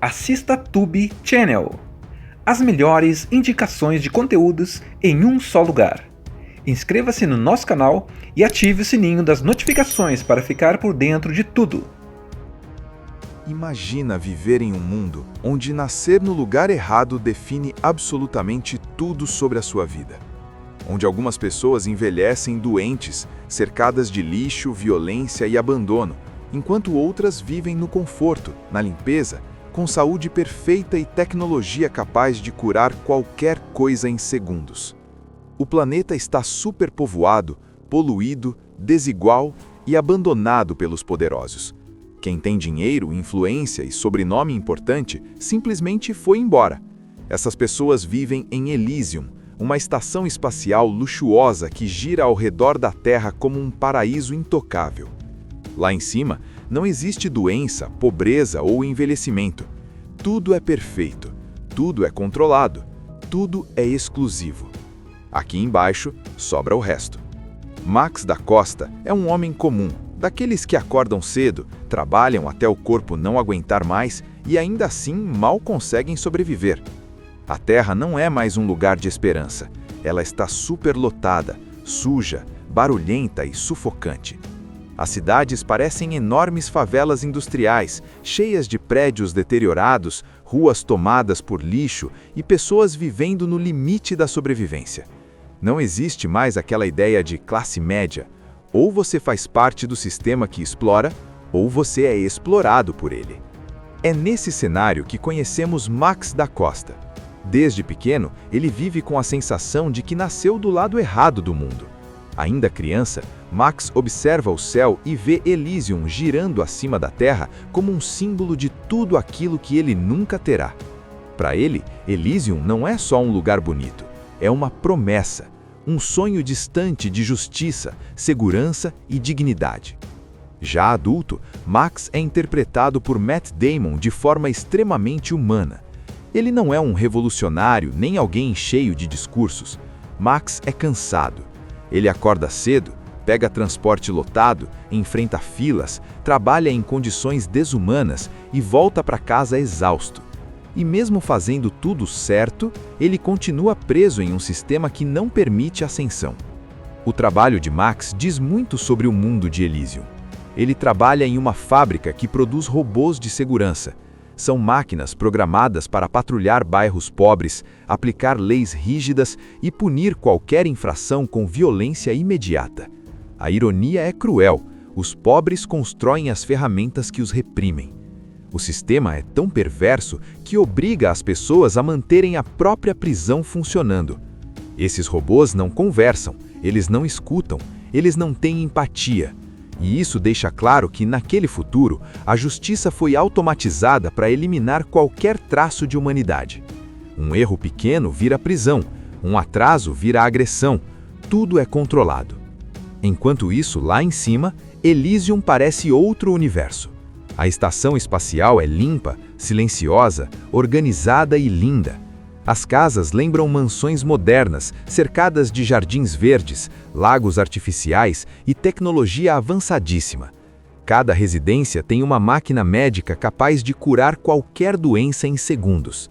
Assista Tube Channel. As melhores indicações de conteúdos em um só lugar. Inscreva-se no nosso canal e ative o sininho das notificações para ficar por dentro de tudo. Imagina viver em um mundo onde nascer no lugar errado define absolutamente tudo sobre a sua vida. Onde algumas pessoas envelhecem doentes, cercadas de lixo, violência e abandono, enquanto outras vivem no conforto, na limpeza, com saúde perfeita e tecnologia capaz de curar qualquer coisa em segundos. O planeta está superpovoado, poluído, desigual e abandonado pelos poderosos. Quem tem dinheiro, influência e sobrenome importante simplesmente foi embora. Essas pessoas vivem em Elysium, uma estação espacial luxuosa que gira ao redor da Terra como um paraíso intocável. Lá em cima, não existe doença, pobreza ou envelhecimento. Tudo é perfeito, tudo é controlado, tudo é exclusivo. Aqui embaixo, sobra o resto. Max da Costa é um homem comum, daqueles que acordam cedo, trabalham até o corpo não aguentar mais e ainda assim mal conseguem sobreviver. A Terra não é mais um lugar de esperança. Ela está superlotada, suja, barulhenta e sufocante. As cidades parecem enormes favelas industriais, cheias de prédios deteriorados, ruas tomadas por lixo e pessoas vivendo no limite da sobrevivência. Não existe mais aquela ideia de classe média. Ou você faz parte do sistema que explora, ou você é explorado por ele. É nesse cenário que conhecemos Max da Costa. Desde pequeno, ele vive com a sensação de que nasceu do lado errado do mundo. Ainda criança, Max observa o céu e vê Elysium girando acima da Terra como um símbolo de tudo aquilo que ele nunca terá. Para ele, Elysium não é só um lugar bonito, é uma promessa, um sonho distante de justiça, segurança e dignidade. Já adulto, Max é interpretado por Matt Damon de forma extremamente humana. Ele não é um revolucionário nem alguém cheio de discursos. Max é cansado. Ele acorda cedo, pega transporte lotado, enfrenta filas, trabalha em condições desumanas e volta para casa exausto. E mesmo fazendo tudo certo, ele continua preso em um sistema que não permite ascensão. O trabalho de Max diz muito sobre o mundo de Elysium. Ele trabalha em uma fábrica que produz robôs de segurança. São máquinas programadas para patrulhar bairros pobres, aplicar leis rígidas e punir qualquer infração com violência imediata. A ironia é cruel: os pobres constroem as ferramentas que os reprimem. O sistema é tão perverso que obriga as pessoas a manterem a própria prisão funcionando. Esses robôs não conversam, eles não escutam, eles não têm empatia. E isso deixa claro que, naquele futuro, a justiça foi automatizada para eliminar qualquer traço de humanidade. Um erro pequeno vira prisão, um atraso vira agressão, tudo é controlado. Enquanto isso, lá em cima, Elysium parece outro universo. A estação espacial é limpa, silenciosa, organizada e linda. As casas lembram mansões modernas, cercadas de jardins verdes, lagos artificiais e tecnologia avançadíssima. Cada residência tem uma máquina médica capaz de curar qualquer doença em segundos.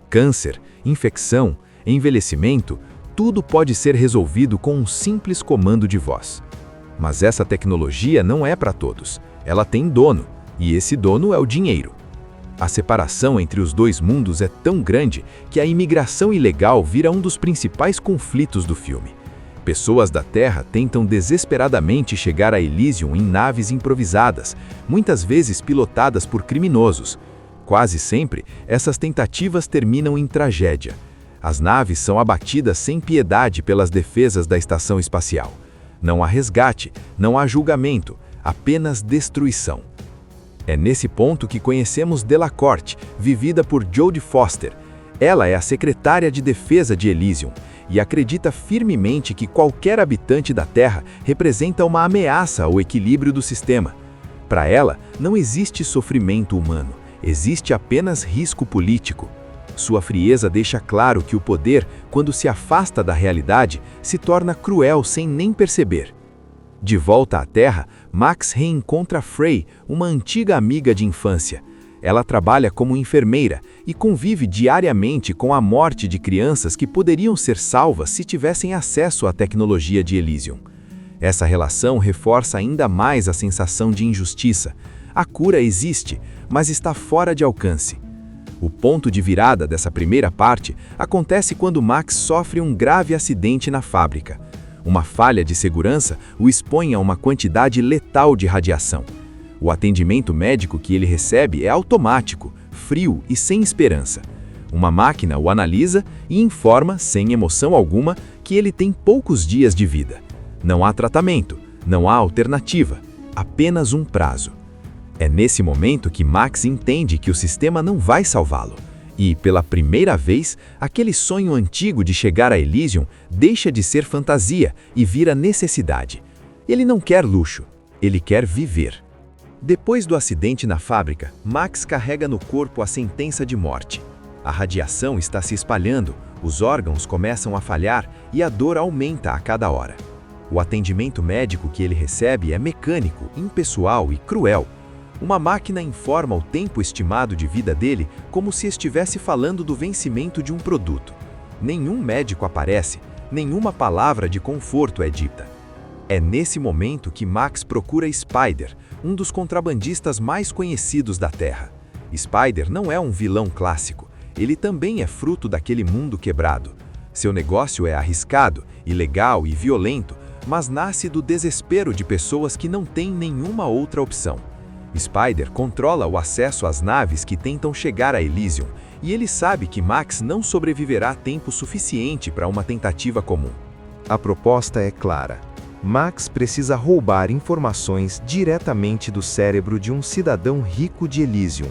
Câncer, infecção, envelhecimento, tudo pode ser resolvido com um simples comando de voz. Mas essa tecnologia não é para todos. Ela tem dono, e esse dono é o dinheiro. A separação entre os dois mundos é tão grande que a imigração ilegal vira um dos principais conflitos do filme. Pessoas da Terra tentam desesperadamente chegar a Elysium em naves improvisadas, muitas vezes pilotadas por criminosos. Quase sempre, essas tentativas terminam em tragédia. As naves são abatidas sem piedade pelas defesas da estação espacial. Não há resgate, não há julgamento, apenas destruição. É nesse ponto que conhecemos Delacorte, vivida por Jodie Foster. Ela é a secretária de defesa de Elysium e acredita firmemente que qualquer habitante da Terra representa uma ameaça ao equilíbrio do sistema. Para ela, não existe sofrimento humano, existe apenas risco político. Sua frieza deixa claro que o poder, quando se afasta da realidade, se torna cruel sem nem perceber. De volta à Terra, Max reencontra Frey, uma antiga amiga de infância. Ela trabalha como enfermeira e convive diariamente com a morte de crianças que poderiam ser salvas se tivessem acesso à tecnologia de Elysium. Essa relação reforça ainda mais a sensação de injustiça. A cura existe, mas está fora de alcance. O ponto de virada dessa primeira parte acontece quando Max sofre um grave acidente na fábrica. Uma falha de segurança o expõe a uma quantidade letal de radiação. O atendimento médico que ele recebe é automático, frio e sem esperança. Uma máquina o analisa e informa, sem emoção alguma, que ele tem poucos dias de vida. Não há tratamento, não há alternativa, apenas um prazo. É nesse momento que Max entende que o sistema não vai salvá-lo. E, pela primeira vez, aquele sonho antigo de chegar a Elysium deixa de ser fantasia e vira necessidade. Ele não quer luxo, ele quer viver. Depois do acidente na fábrica, Max carrega no corpo a sentença de morte. A radiação está se espalhando, os órgãos começam a falhar e a dor aumenta a cada hora. O atendimento médico que ele recebe é mecânico, impessoal e cruel. Uma máquina informa o tempo estimado de vida dele como se estivesse falando do vencimento de um produto. Nenhum médico aparece, nenhuma palavra de conforto é dita. É nesse momento que Max procura Spider, um dos contrabandistas mais conhecidos da Terra. Spider não é um vilão clássico, ele também é fruto daquele mundo quebrado. Seu negócio é arriscado, ilegal e violento, mas nasce do desespero de pessoas que não têm nenhuma outra opção. Spider controla o acesso às naves que tentam chegar a Elysium, e ele sabe que Max não sobreviverá tempo suficiente para uma tentativa comum. A proposta é clara. Max precisa roubar informações diretamente do cérebro de um cidadão rico de Elysium.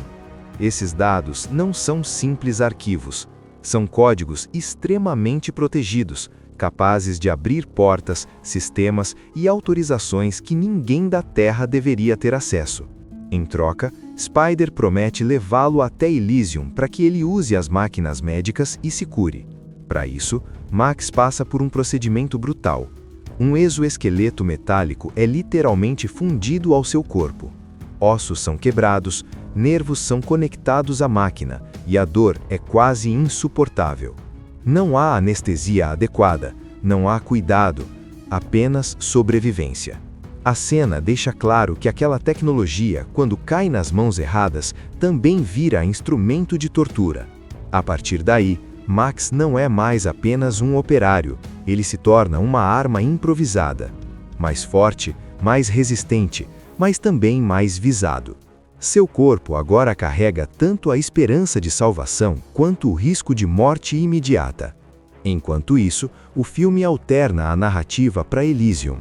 Esses dados não são simples arquivos, são códigos extremamente protegidos, capazes de abrir portas, sistemas e autorizações que ninguém da Terra deveria ter acesso. Em troca, Spider promete levá-lo até Elysium para que ele use as máquinas médicas e se cure. Para isso, Max passa por um procedimento brutal. Um exoesqueleto metálico é literalmente fundido ao seu corpo. Ossos são quebrados, nervos são conectados à máquina e a dor é quase insuportável. Não há anestesia adequada, não há cuidado, apenas sobrevivência. A cena deixa claro que aquela tecnologia, quando cai nas mãos erradas, também vira instrumento de tortura. A partir daí, Max não é mais apenas um operário, ele se torna uma arma improvisada. Mais forte, mais resistente, mas também mais visado. Seu corpo agora carrega tanto a esperança de salvação quanto o risco de morte imediata. Enquanto isso, o filme alterna a narrativa para Elysium.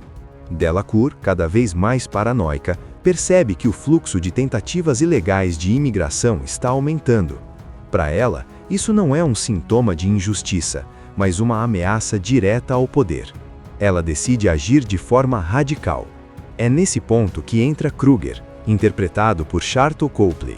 Delacour, cada vez mais paranoica, percebe que o fluxo de tentativas ilegais de imigração está aumentando. Para ela, isso não é um sintoma de injustiça, mas uma ameaça direta ao poder. Ela decide agir de forma radical. É nesse ponto que entra Kruger, interpretado por Sharlto Copley.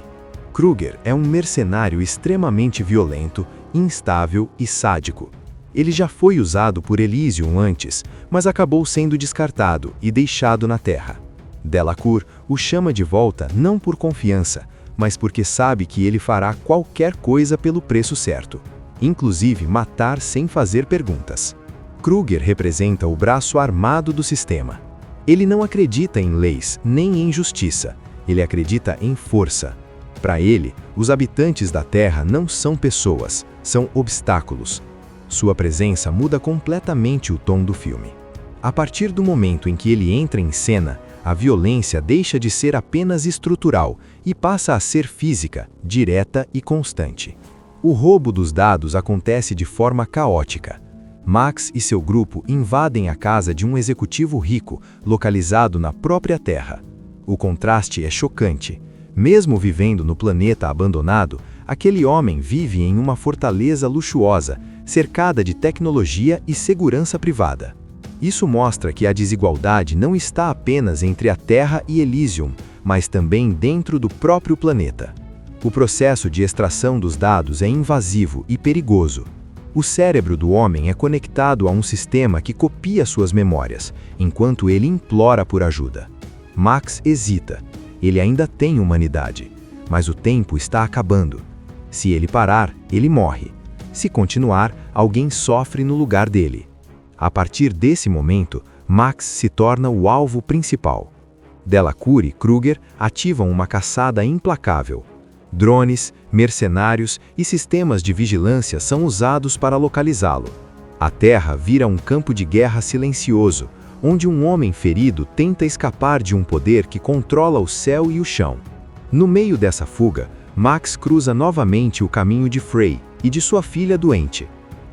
Kruger é um mercenário extremamente violento, instável e sádico. Ele já foi usado por Elysium antes, mas acabou sendo descartado e deixado na Terra. Delacour o chama de volta não por confiança, mas porque sabe que ele fará qualquer coisa pelo preço certo, inclusive matar sem fazer perguntas. Kruger representa o braço armado do sistema. Ele não acredita em leis nem em justiça, ele acredita em força. Para ele, os habitantes da Terra não são pessoas, são obstáculos. Sua presença muda completamente o tom do filme. A partir do momento em que ele entra em cena, a violência deixa de ser apenas estrutural e passa a ser física, direta e constante. O roubo dos dados acontece de forma caótica. Max e seu grupo invadem a casa de um executivo rico, localizado na própria Terra. O contraste é chocante. Mesmo vivendo no planeta abandonado, aquele homem vive em uma fortaleza luxuosa, cercada de tecnologia e segurança privada. Isso mostra que a desigualdade não está apenas entre a Terra e Elysium, mas também dentro do próprio planeta. O processo de extração dos dados é invasivo e perigoso. O cérebro do homem é conectado a um sistema que copia suas memórias, enquanto ele implora por ajuda. Max hesita. Ele ainda tem humanidade. mas o tempo está acabando. Se ele parar, ele morre. Se continuar, alguém sofre no lugar dele. A partir desse momento, Max se torna o alvo principal. Delacour e Kruger ativam uma caçada implacável. Drones, mercenários e sistemas de vigilância são usados para localizá-lo. A Terra vira um campo de guerra silencioso, onde um homem ferido tenta escapar de um poder que controla o céu e o chão. No meio dessa fuga, Max cruza novamente o caminho de Frey e de sua filha doente.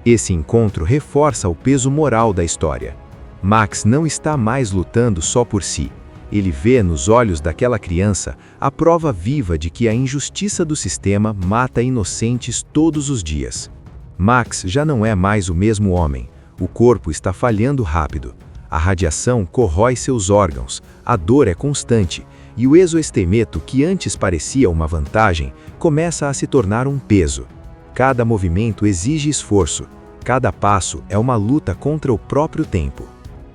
Esse encontro reforça o peso moral da história. Max não está mais lutando só por si. Ele vê nos olhos daquela criança a prova viva de que a injustiça do sistema mata inocentes todos os dias. Max já não é mais o mesmo homem. O corpo está falhando rápido. A radiação corrói seus órgãos, a dor é constante, e o exoesqueleto, que antes parecia uma vantagem, começa a se tornar um peso. Cada movimento exige esforço, cada passo é uma luta contra o próprio tempo.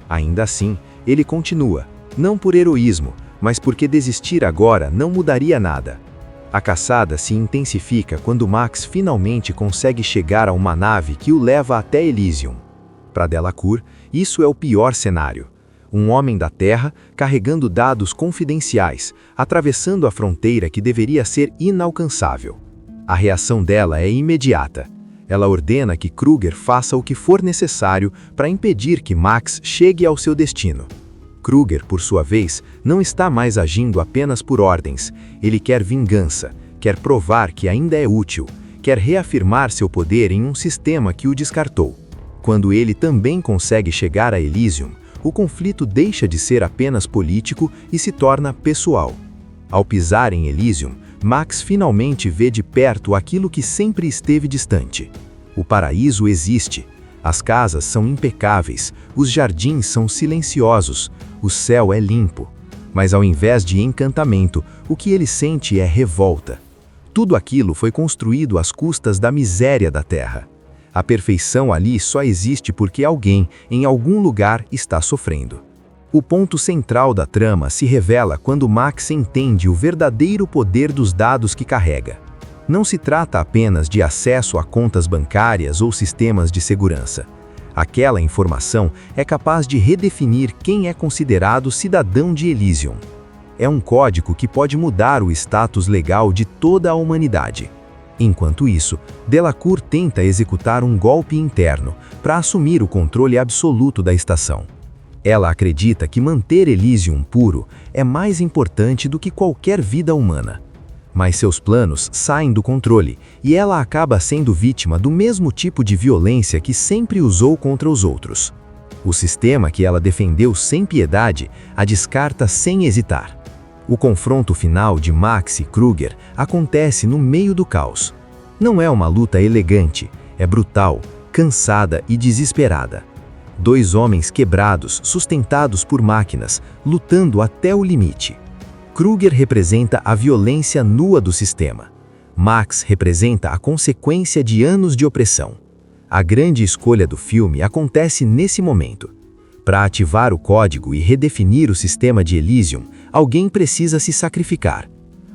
Ainda assim, ele continua, não por heroísmo, mas porque desistir agora não mudaria nada. A caçada se intensifica quando Max finalmente consegue chegar a uma nave que o leva até Elysium. Para Delacour, isso é o pior cenário. Um homem da Terra carregando dados confidenciais, atravessando a fronteira que deveria ser inalcançável. A reação dela é imediata. Ela ordena que Kruger faça o que for necessário para impedir que Max chegue ao seu destino. Kruger, por sua vez, não está mais agindo apenas por ordens. Ele quer vingança, quer provar que ainda é útil, quer reafirmar seu poder em um sistema que o descartou. Quando ele também consegue chegar a Elysium, o conflito deixa de ser apenas político e se torna pessoal. Ao pisar em Elysium, Max finalmente vê de perto aquilo que sempre esteve distante. O paraíso existe. As casas são impecáveis, os jardins são silenciosos, o céu é limpo. Mas ao invés de encantamento, o que ele sente é revolta. Tudo aquilo foi construído às custas da miséria da Terra. A perfeição ali só existe porque alguém, em algum lugar, está sofrendo. O ponto central da trama se revela quando Max entende o verdadeiro poder dos dados que carrega. Não se trata apenas de acesso a contas bancárias ou sistemas de segurança. Aquela informação é capaz de redefinir quem é considerado cidadão de Elysium. É um código que pode mudar o status legal de toda a humanidade. Enquanto isso, Delacour tenta executar um golpe interno para assumir o controle absoluto da estação. Ela acredita que manter Elysium puro é mais importante do que qualquer vida humana. Mas seus planos saem do controle e ela acaba sendo vítima do mesmo tipo de violência que sempre usou contra os outros. O sistema que ela defendeu sem piedade a descarta sem hesitar. O confronto final de Max e Kruger acontece no meio do caos. Não é uma luta elegante, é brutal, cansada e desesperada. Dois homens quebrados, sustentados por máquinas, lutando até o limite. Kruger representa a violência nua do sistema. Max representa a consequência de anos de opressão. A grande escolha do filme acontece nesse momento. Para ativar o código e redefinir o sistema de Elysium, alguém precisa se sacrificar.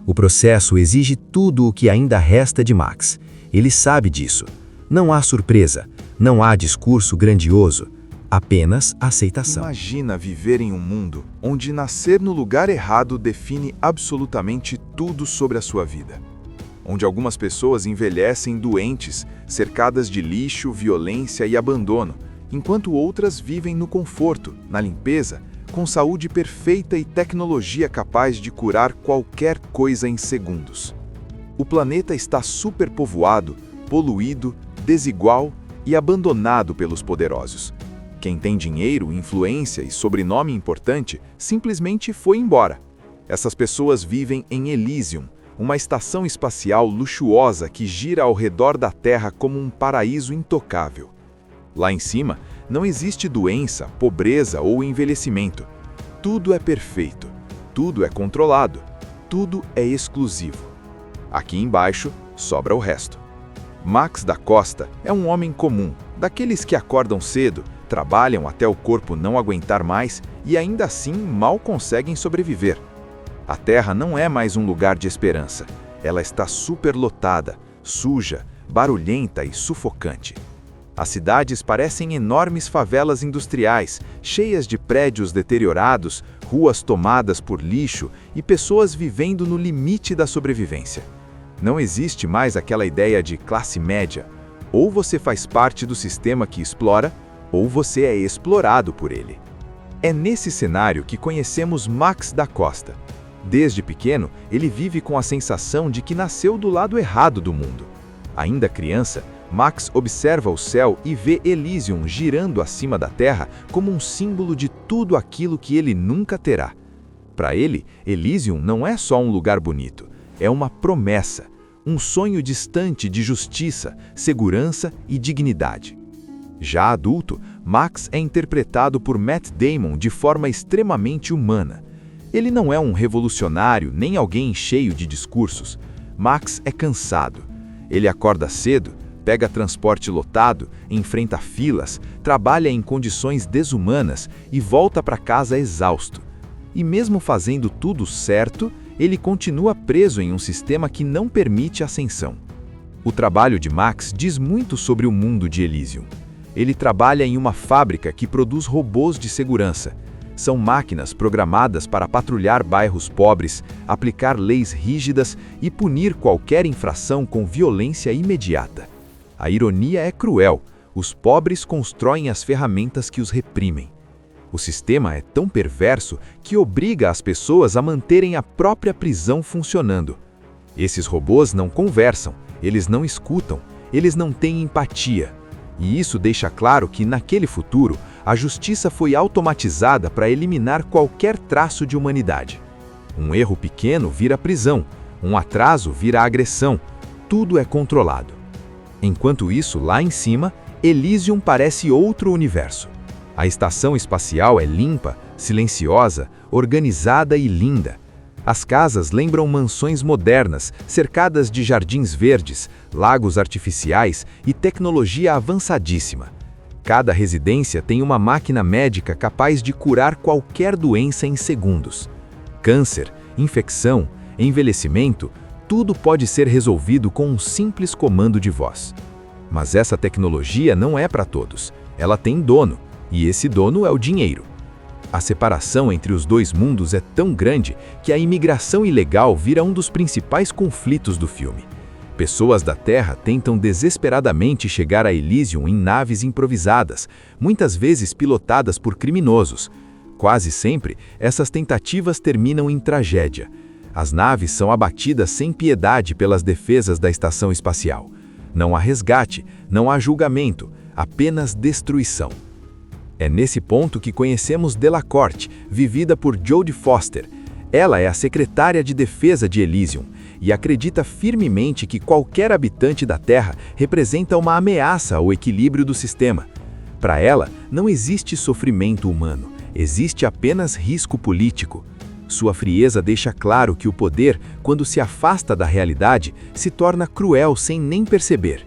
O processo exige tudo o que ainda resta de Max. Ele sabe disso. Não há surpresa, não há discurso grandioso, apenas aceitação. Imagina viver em um mundo onde nascer no lugar errado define absolutamente tudo sobre a sua vida. Onde algumas pessoas envelhecem doentes, cercadas de lixo, violência e abandono, enquanto outras vivem no conforto, na limpeza, com saúde perfeita e tecnologia capaz de curar qualquer coisa em segundos. O planeta está superpovoado, poluído, desigual e abandonado pelos poderosos. Quem tem dinheiro, influência e sobrenome importante simplesmente foi embora. Essas pessoas vivem em Elysium, uma estação espacial luxuosa que gira ao redor da Terra como um paraíso intocável. Lá em cima, não existe doença, pobreza ou envelhecimento. Tudo é perfeito, tudo é controlado, tudo é exclusivo. Aqui embaixo, sobra o resto. Max da Costa é um homem comum, daqueles que acordam cedo, trabalham até o corpo não aguentar mais e ainda assim mal conseguem sobreviver. A Terra não é mais um lugar de esperança. Ela está superlotada, suja, barulhenta e sufocante. As cidades parecem enormes favelas industriais, cheias de prédios deteriorados, ruas tomadas por lixo e pessoas vivendo no limite da sobrevivência. Não existe mais aquela ideia de classe média. Ou você faz parte do sistema que explora, ou você é explorado por ele. É nesse cenário que conhecemos Max da Costa. Desde pequeno, ele vive com a sensação de que nasceu do lado errado do mundo. Ainda criança, Max observa o céu e vê Elysium girando acima da Terra como um símbolo de tudo aquilo que ele nunca terá. Para ele, Elysium não é só um lugar bonito, é uma promessa, um sonho distante de justiça, segurança e dignidade. Já adulto, Max é interpretado por Matt Damon de forma extremamente humana. Ele não é um revolucionário nem alguém cheio de discursos. Max é cansado. Ele acorda cedo, pega transporte lotado, enfrenta filas, trabalha em condições desumanas e volta para casa exausto. E mesmo fazendo tudo certo, ele continua preso em um sistema que não permite ascensão. O trabalho de Max diz muito sobre o mundo de Elysium. Ele trabalha em uma fábrica que produz robôs de segurança. São máquinas programadas para patrulhar bairros pobres, aplicar leis rígidas e punir qualquer infração com violência imediata. A ironia é cruel. Os pobres constroem as ferramentas que os reprimem. O sistema é tão perverso que obriga as pessoas a manterem a própria prisão funcionando. Esses robôs não conversam, eles não escutam, eles não têm empatia. E isso deixa claro que, naquele futuro, a justiça foi automatizada para eliminar qualquer traço de humanidade. Um erro pequeno vira prisão, um atraso vira agressão, tudo é controlado. Enquanto isso, lá em cima, Elysium parece outro universo. A estação espacial é limpa, silenciosa, organizada e linda. As casas lembram mansões modernas, cercadas de jardins verdes, lagos artificiais e tecnologia avançadíssima. Cada residência tem uma máquina médica capaz de curar qualquer doença em segundos. Câncer, infecção, envelhecimento, tudo pode ser resolvido com um simples comando de voz. Mas essa tecnologia não é para todos. Ela tem dono, e esse dono é o dinheiro. A separação entre os dois mundos é tão grande que a imigração ilegal vira um dos principais conflitos do filme. Pessoas da Terra tentam desesperadamente chegar a Elysium em naves improvisadas, muitas vezes pilotadas por criminosos. Quase sempre, essas tentativas terminam em tragédia. As naves são abatidas sem piedade pelas defesas da estação espacial. Não há resgate, não há julgamento, apenas destruição. É nesse ponto que conhecemos Delacorte, vivida por Jodie Foster. Ela é a secretária de defesa de Elysium e acredita firmemente que qualquer habitante da Terra representa uma ameaça ao equilíbrio do sistema. Para ela, não existe sofrimento humano, existe apenas risco político. Sua frieza deixa claro que o poder, quando se afasta da realidade, se torna cruel sem nem perceber.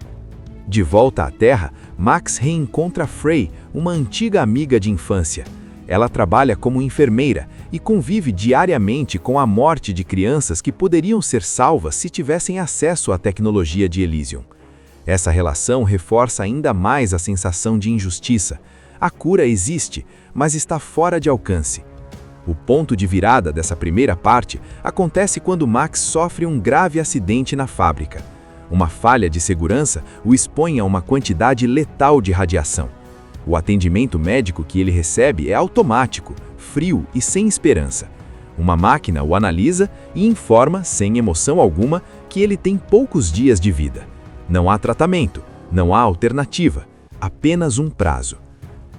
De volta à Terra, Max reencontra Frey, uma antiga amiga de infância. Ela trabalha como enfermeira e convive diariamente com a morte de crianças que poderiam ser salvas se tivessem acesso à tecnologia de Elysium. Essa relação reforça ainda mais a sensação de injustiça. A cura existe, mas está fora de alcance. O ponto de virada dessa primeira parte acontece quando Max sofre um grave acidente na fábrica. Uma falha de segurança o expõe a uma quantidade letal de radiação. O atendimento médico que ele recebe é automático, frio e sem esperança. Uma máquina o analisa e informa, sem emoção alguma, que ele tem poucos dias de vida. Não há tratamento, não há alternativa, apenas um prazo.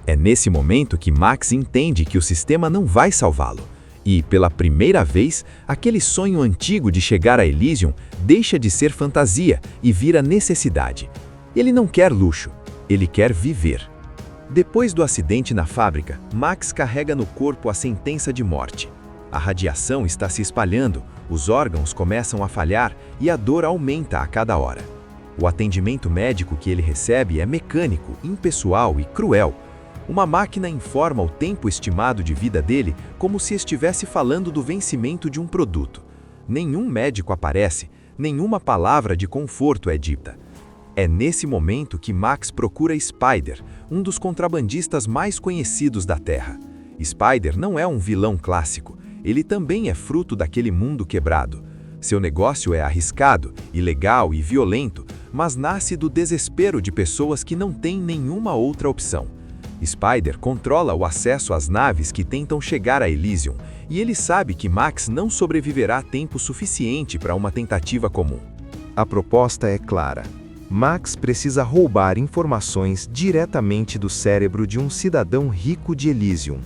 É nesse momento que Max entende que o sistema não vai salvá-lo. E, pela primeira vez, aquele sonho antigo de chegar a Elysium deixa de ser fantasia e vira necessidade. Ele não quer luxo, ele quer viver. Depois do acidente na fábrica, Max carrega no corpo a sentença de morte. A radiação está se espalhando, os órgãos começam a falhar e a dor aumenta a cada hora. O atendimento médico que ele recebe é mecânico, impessoal e cruel. Uma máquina informa o tempo estimado de vida dele como se estivesse falando do vencimento de um produto. Nenhum médico aparece, nenhuma palavra de conforto é dita. É nesse momento que Max procura Spider, um dos contrabandistas mais conhecidos da Terra. Spider não é um vilão clássico, ele também é fruto daquele mundo quebrado. Seu negócio é arriscado, ilegal e violento, mas nasce do desespero de pessoas que não têm nenhuma outra opção. Spider controla o acesso às naves que tentam chegar a Elysium, e ele sabe que Max não sobreviverá tempo suficiente para uma tentativa comum. A proposta é clara. Max precisa roubar informações diretamente do cérebro de um cidadão rico de Elysium.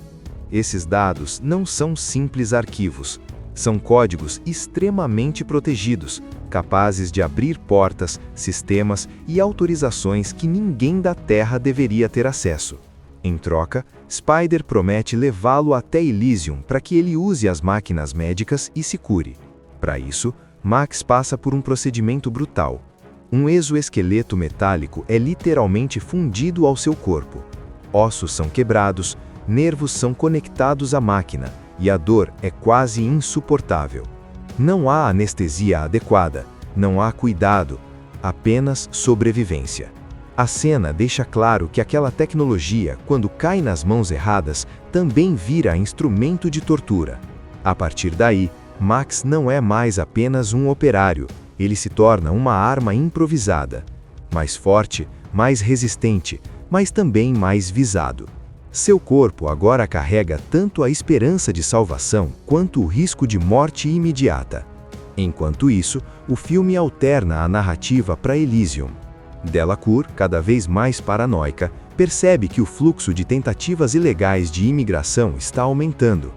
Esses dados não são simples arquivos. São códigos extremamente protegidos, capazes de abrir portas, sistemas e autorizações que ninguém da Terra deveria ter acesso. Em troca, Spider promete levá-lo até Elysium para que ele use as máquinas médicas e se cure. Para isso, Max passa por um procedimento brutal. Um exoesqueleto metálico é literalmente fundido ao seu corpo. Ossos são quebrados, nervos são conectados à máquina, e a dor é quase insuportável. Não há anestesia adequada, não há cuidado, apenas sobrevivência. A cena deixa claro que aquela tecnologia, quando cai nas mãos erradas, também vira instrumento de tortura. A partir daí, Max não é mais apenas um operário, ele se torna uma arma improvisada. Mais forte, mais resistente, mas também mais visado. Seu corpo agora carrega tanto a esperança de salvação quanto o risco de morte imediata. Enquanto isso, o filme alterna a narrativa para Elysium. Delacour, cada vez mais paranoica, percebe que o fluxo de tentativas ilegais de imigração está aumentando.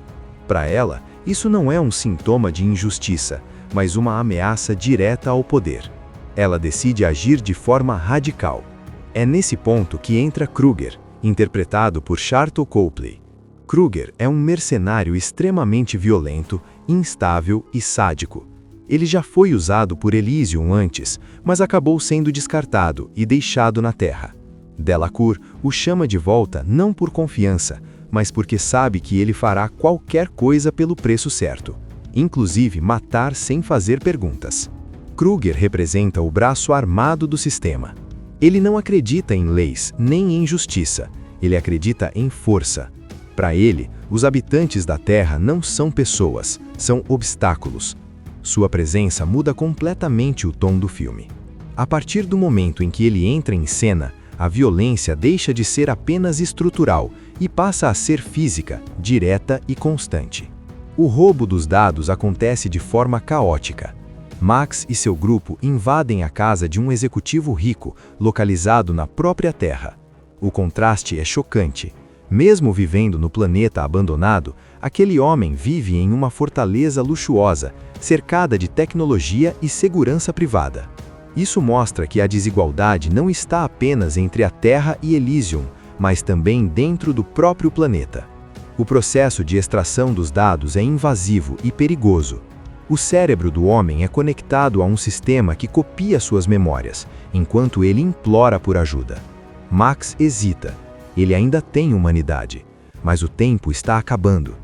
Para ela, isso não é um sintoma de injustiça, mas uma ameaça direta ao poder. Ela decide agir de forma radical. É nesse ponto que entra Kruger, interpretado por Sharlto Copley. Kruger é um mercenário extremamente violento, instável e sádico. Ele já foi usado por Elysium antes, mas acabou sendo descartado e deixado na Terra. Delacour o chama de volta não por confiança, mas porque sabe que ele fará qualquer coisa pelo preço certo, inclusive matar sem fazer perguntas. Kruger representa o braço armado do sistema. Ele não acredita em leis nem em justiça, ele acredita em força. Para ele, os habitantes da Terra não são pessoas, são obstáculos. Sua presença muda completamente o tom do filme. A partir do momento em que ele entra em cena, a violência deixa de ser apenas estrutural e passa a ser física, direta e constante. O roubo dos dados acontece de forma caótica. Max e seu grupo invadem a casa de um executivo rico, localizado na própria Terra. O contraste é chocante. Mesmo vivendo no planeta abandonado, aquele homem vive em uma fortaleza luxuosa, cercada de tecnologia e segurança privada. Isso mostra que a desigualdade não está apenas entre a Terra e Elysium, mas também dentro do próprio planeta. O processo de extração dos dados é invasivo e perigoso. O cérebro do homem é conectado a um sistema que copia suas memórias, enquanto ele implora por ajuda. Max hesita. Ele ainda tem humanidade, mas o tempo está acabando.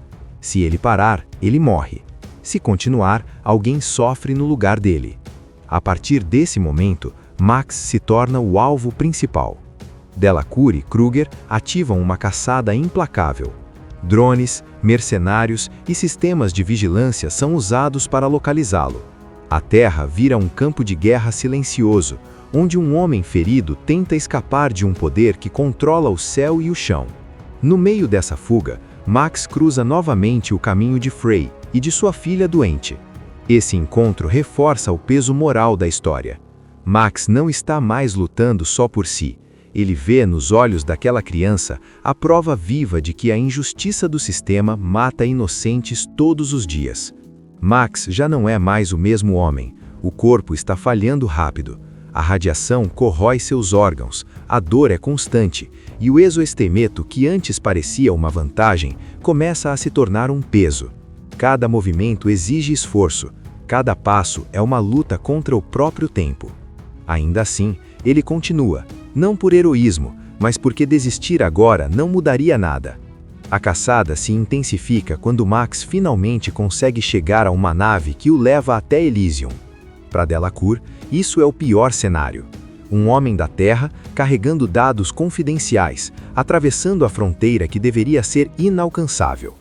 Se ele parar, ele morre. Se continuar, alguém sofre no lugar dele. A partir desse momento, Max se torna o alvo principal. Delacour e Kruger ativam uma caçada implacável. Drones, mercenários e sistemas de vigilância são usados para localizá-lo. A Terra vira um campo de guerra silencioso, onde um homem ferido tenta escapar de um poder que controla o céu e o chão. No meio dessa fuga, Max cruza novamente o caminho de Frey e de sua filha doente. Esse encontro reforça o peso moral da história. Max não está mais lutando só por si. Ele vê nos olhos daquela criança a prova viva de que a injustiça do sistema mata inocentes todos os dias. Max já não é mais o mesmo homem. O corpo está falhando rápido. A radiação corrói seus órgãos, a dor é constante, e o exoesqueleto, que antes parecia uma vantagem, começa a se tornar um peso. Cada movimento exige esforço, cada passo é uma luta contra o próprio tempo. Ainda assim, ele continua, não por heroísmo, mas porque desistir agora não mudaria nada. A caçada se intensifica quando Max finalmente consegue chegar a uma nave que o leva até Elysium. Para Delacour, isso é o pior cenário. Um homem da Terra carregando dados confidenciais, atravessando a fronteira que deveria ser inalcançável.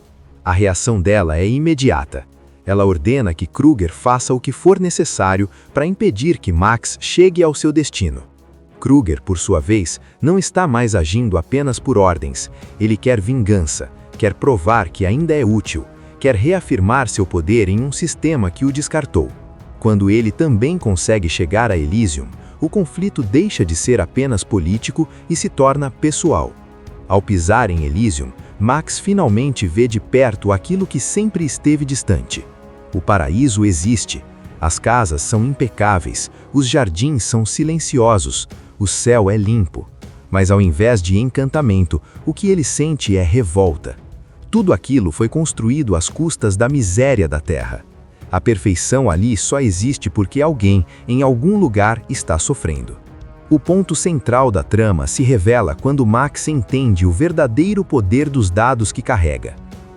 A reação dela é imediata. Ela ordena que Kruger faça o que for necessário para impedir que Max chegue ao seu destino. Kruger, por sua vez, não está mais agindo apenas por ordens. Ele quer vingança, quer provar que ainda é útil, quer reafirmar seu poder em um sistema que o descartou. Quando ele também consegue chegar a Elysium, o conflito deixa de ser apenas político e se torna pessoal. Ao pisar em Elysium, Max finalmente vê de perto aquilo que sempre esteve distante. O paraíso existe. As casas são impecáveis, os jardins são silenciosos, o céu é limpo. Mas ao invés de encantamento, o que ele sente é revolta. Tudo aquilo foi construído às custas da miséria da Terra. A perfeição ali só existe porque alguém, em algum lugar, está sofrendo. O ponto central da trama se revela quando Max entende o verdadeiro poder dos dados que carrega.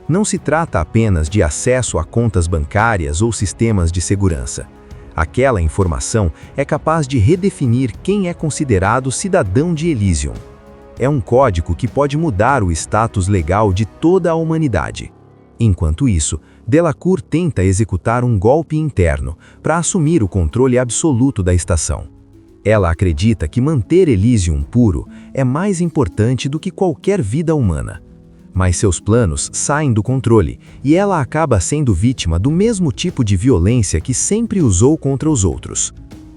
Não se trata apenas de acesso a contas bancárias ou sistemas de segurança. Aquela informação é capaz de redefinir quem é considerado cidadão de Elysium. É um código que pode mudar o status legal de toda a humanidade. Enquanto isso, Delacour tenta executar um golpe interno para assumir o controle absoluto da estação. Ela acredita que manter Elysium puro é mais importante do que qualquer vida humana. Mas seus planos saem do controle e ela acaba sendo vítima do mesmo tipo de violência que sempre usou contra os outros.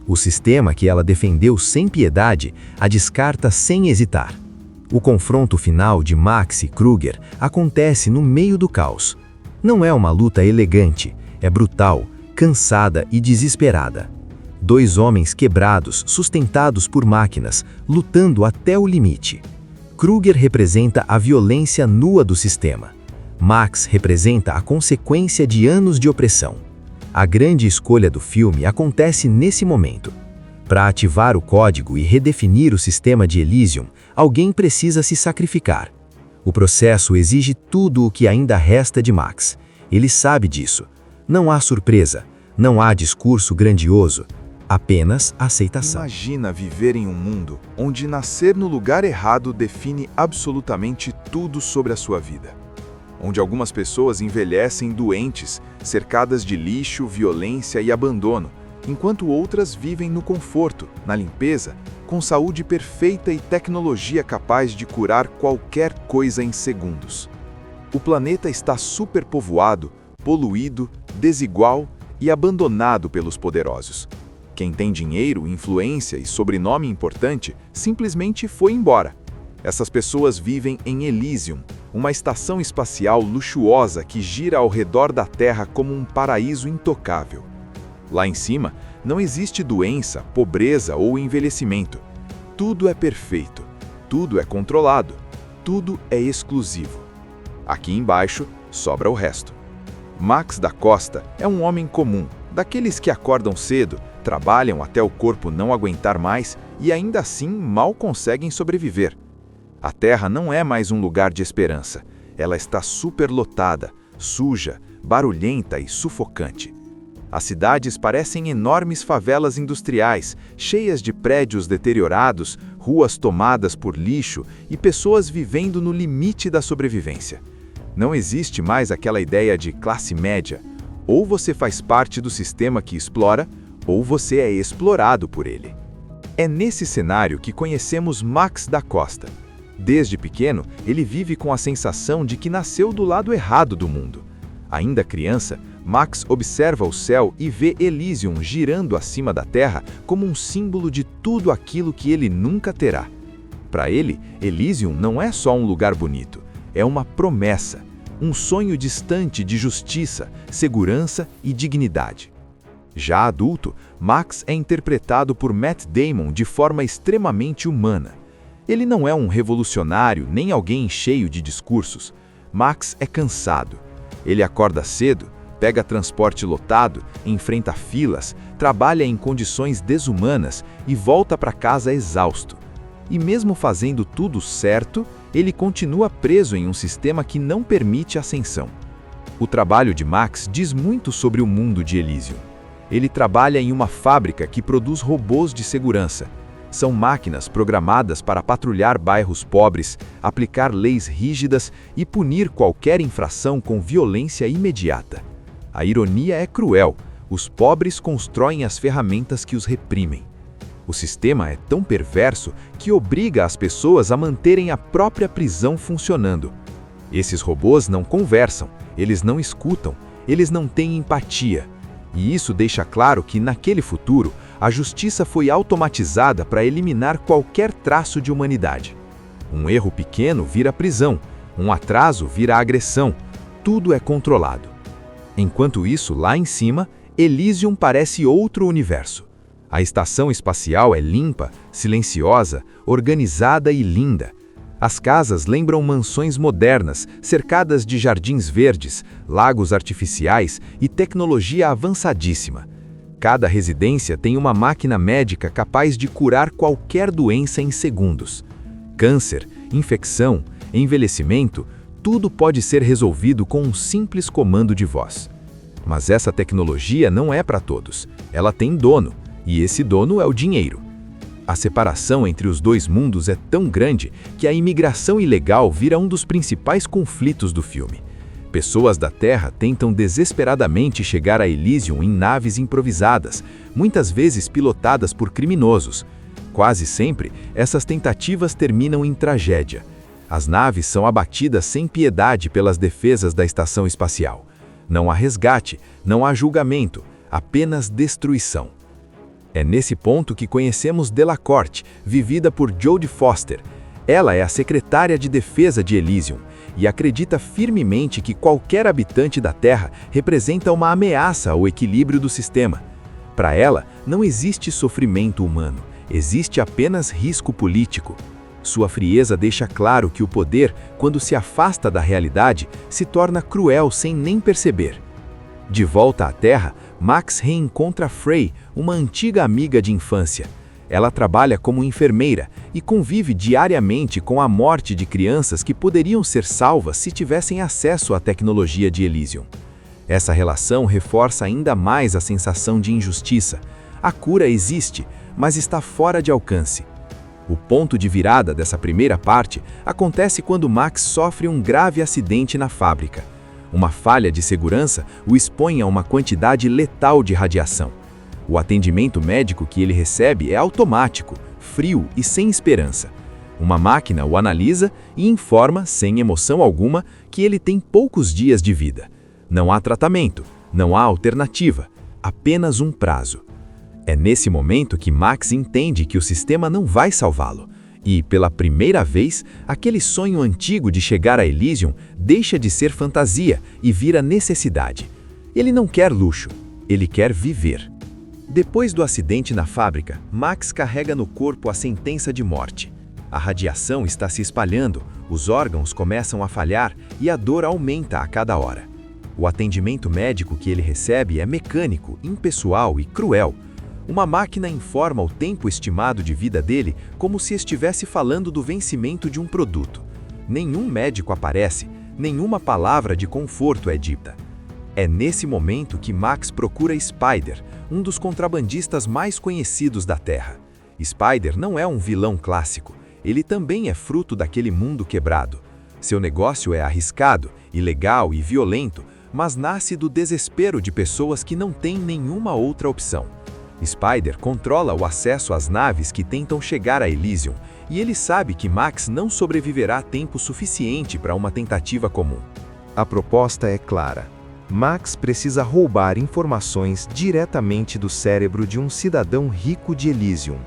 O sistema que ela defendeu sem piedade a descarta sem hesitar. O confronto final de Max e Kruger acontece no meio do caos. Não é uma luta elegante, é brutal, cansada e desesperada. Dois homens quebrados, sustentados por máquinas, lutando até o limite. Kruger representa a violência nua do sistema. Max representa a consequência de anos de opressão. A grande escolha do filme acontece nesse momento. Para ativar o código e redefinir o sistema de Elysium, alguém precisa se sacrificar. O processo exige tudo o que ainda resta de Max. Ele sabe disso. Não há surpresa, não há discurso grandioso, apenas aceitação. Imagina viver em um mundo onde nascer no lugar errado define absolutamente tudo sobre a sua vida. Onde algumas pessoas envelhecem doentes, cercadas de lixo, violência e abandono, enquanto outras vivem no conforto, na limpeza, com saúde perfeita e tecnologia capaz de curar qualquer coisa em segundos. O planeta está superpovoado, poluído, desigual e abandonado pelos poderosos. Quem tem dinheiro, influência e sobrenome importante simplesmente foi embora. Essas pessoas vivem em Elysium, uma estação espacial luxuosa que gira ao redor da Terra como um paraíso intocável. Lá em cima, não existe doença, pobreza ou envelhecimento. Tudo é perfeito, tudo é controlado, tudo é exclusivo. Aqui embaixo, sobra o resto. Max da Costa é um homem comum, daqueles que acordam cedo, trabalham até o corpo não aguentar mais e ainda assim mal conseguem sobreviver. A Terra não é mais um lugar de esperança. Ela está superlotada, suja, barulhenta e sufocante. As cidades parecem enormes favelas industriais, cheias de prédios deteriorados, ruas tomadas por lixo e pessoas vivendo no limite da sobrevivência. Não existe mais aquela ideia de classe média. Ou você faz parte do sistema que explora, ou você é explorado por ele. É nesse cenário que conhecemos Max da Costa. Desde pequeno, ele vive com a sensação de que nasceu do lado errado do mundo. Ainda criança, Max observa o céu e vê Elysium girando acima da Terra como um símbolo de tudo aquilo que ele nunca terá. Para ele, Elysium não é só um lugar bonito, é uma promessa, um sonho distante de justiça, segurança e dignidade. Já adulto, Max é interpretado por Matt Damon de forma extremamente humana. Ele não é um revolucionário nem alguém cheio de discursos. Max é cansado. Ele acorda cedo, pega transporte lotado, enfrenta filas, trabalha em condições desumanas e volta para casa exausto. E mesmo fazendo tudo certo, ele continua preso em um sistema que não permite ascensão. O trabalho de Max diz muito sobre o mundo de Elysium. Ele trabalha em uma fábrica que produz robôs de segurança. São máquinas programadas para patrulhar bairros pobres, aplicar leis rígidas e punir qualquer infração com violência imediata. A ironia é cruel: os pobres constroem as ferramentas que os reprimem. O sistema é tão perverso que obriga as pessoas a manterem a própria prisão funcionando. Esses robôs não conversam, eles não escutam, eles não têm empatia. E isso deixa claro que, naquele futuro, a justiça foi automatizada para eliminar qualquer traço de humanidade. Um erro pequeno vira prisão, um atraso vira agressão, tudo é controlado. Enquanto isso, lá em cima, Elysium parece outro universo. A estação espacial é limpa, silenciosa, organizada e linda. As casas lembram mansões modernas, cercadas de jardins verdes, lagos artificiais e tecnologia avançadíssima. Cada residência tem uma máquina médica capaz de curar qualquer doença em segundos. Câncer, infecção, envelhecimento, tudo pode ser resolvido com um simples comando de voz. Mas essa tecnologia não é para todos. Ela tem dono, e esse dono é o dinheiro. A separação entre os dois mundos é tão grande que a imigração ilegal vira um dos principais conflitos do filme. Pessoas da Terra tentam desesperadamente chegar a Elysium em naves improvisadas, muitas vezes pilotadas por criminosos. Quase sempre, essas tentativas terminam em tragédia. As naves são abatidas sem piedade pelas defesas da estação espacial. Não há resgate, não há julgamento, apenas destruição. É nesse ponto que conhecemos Delacorte, vivida por Jodie Foster. Ela é a secretária de defesa de Elysium e acredita firmemente que qualquer habitante da Terra representa uma ameaça ao equilíbrio do sistema. Para ela, não existe sofrimento humano, existe apenas risco político. Sua frieza deixa claro que o poder, quando se afasta da realidade, se torna cruel sem nem perceber. De volta à Terra, Max reencontra Frey, uma antiga amiga de infância. Ela trabalha como enfermeira e convive diariamente com a morte de crianças que poderiam ser salvas se tivessem acesso à tecnologia de Elysium. Essa relação reforça ainda mais a sensação de injustiça. A cura existe, mas está fora de alcance. O ponto de virada dessa primeira parte acontece quando Max sofre um grave acidente na fábrica. Uma falha de segurança o expõe a uma quantidade letal de radiação. O atendimento médico que ele recebe é automático, frio e sem esperança. Uma máquina o analisa e informa, sem emoção alguma, que ele tem poucos dias de vida. Não há tratamento, não há alternativa, apenas um prazo. É nesse momento que Max entende que o sistema não vai salvá-lo. E, pela primeira vez, aquele sonho antigo de chegar a Elysium deixa de ser fantasia e vira necessidade. Ele não quer luxo, ele quer viver. Depois do acidente na fábrica, Max carrega no corpo a sentença de morte. A radiação está se espalhando, os órgãos começam a falhar e a dor aumenta a cada hora. O atendimento médico que ele recebe é mecânico, impessoal e cruel. Uma máquina informa o tempo estimado de vida dele como se estivesse falando do vencimento de um produto. Nenhum médico aparece, nenhuma palavra de conforto é dita. É nesse momento que Max procura Spider, um dos contrabandistas mais conhecidos da Terra. Spider não é um vilão clássico, ele também é fruto daquele mundo quebrado. Seu negócio é arriscado, ilegal e violento, mas nasce do desespero de pessoas que não têm nenhuma outra opção. Spider controla o acesso às naves que tentam chegar a Elysium, e ele sabe que Max não sobreviverá tempo suficiente para uma tentativa comum. A proposta é clara. Max precisa roubar informações diretamente do cérebro de um cidadão rico de Elysium.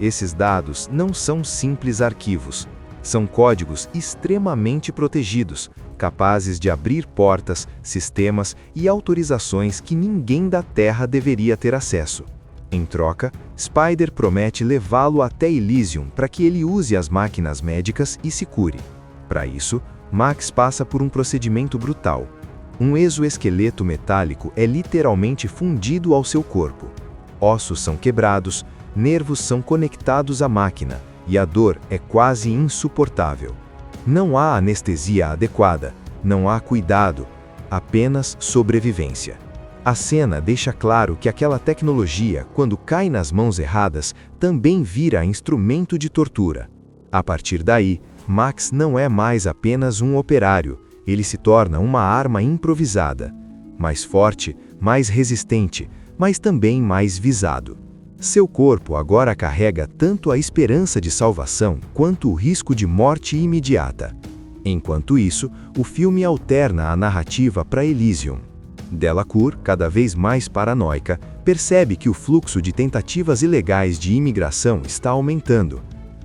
Esses dados não são simples arquivos. São códigos extremamente protegidos, capazes de abrir portas, sistemas e autorizações que ninguém da Terra deveria ter acesso. Em troca, Spider promete levá-lo até Elysium para que ele use as máquinas médicas e se cure. Para isso, Max passa por um procedimento brutal. Um exoesqueleto metálico é literalmente fundido ao seu corpo. Ossos são quebrados, nervos são conectados à máquina, e a dor é quase insuportável. Não há anestesia adequada, não há cuidado, apenas sobrevivência. A cena deixa claro que aquela tecnologia, quando cai nas mãos erradas, também vira instrumento de tortura. A partir daí, Max não é mais apenas um operário, ele se torna uma arma improvisada. Mais forte, mais resistente, mas também mais visado. Seu corpo agora carrega tanto a esperança de salvação quanto o risco de morte imediata. Enquanto isso, o filme alterna a narrativa para Elysium. Delacour, cada vez mais paranoica, percebe que o fluxo de tentativas ilegais de imigração está aumentando.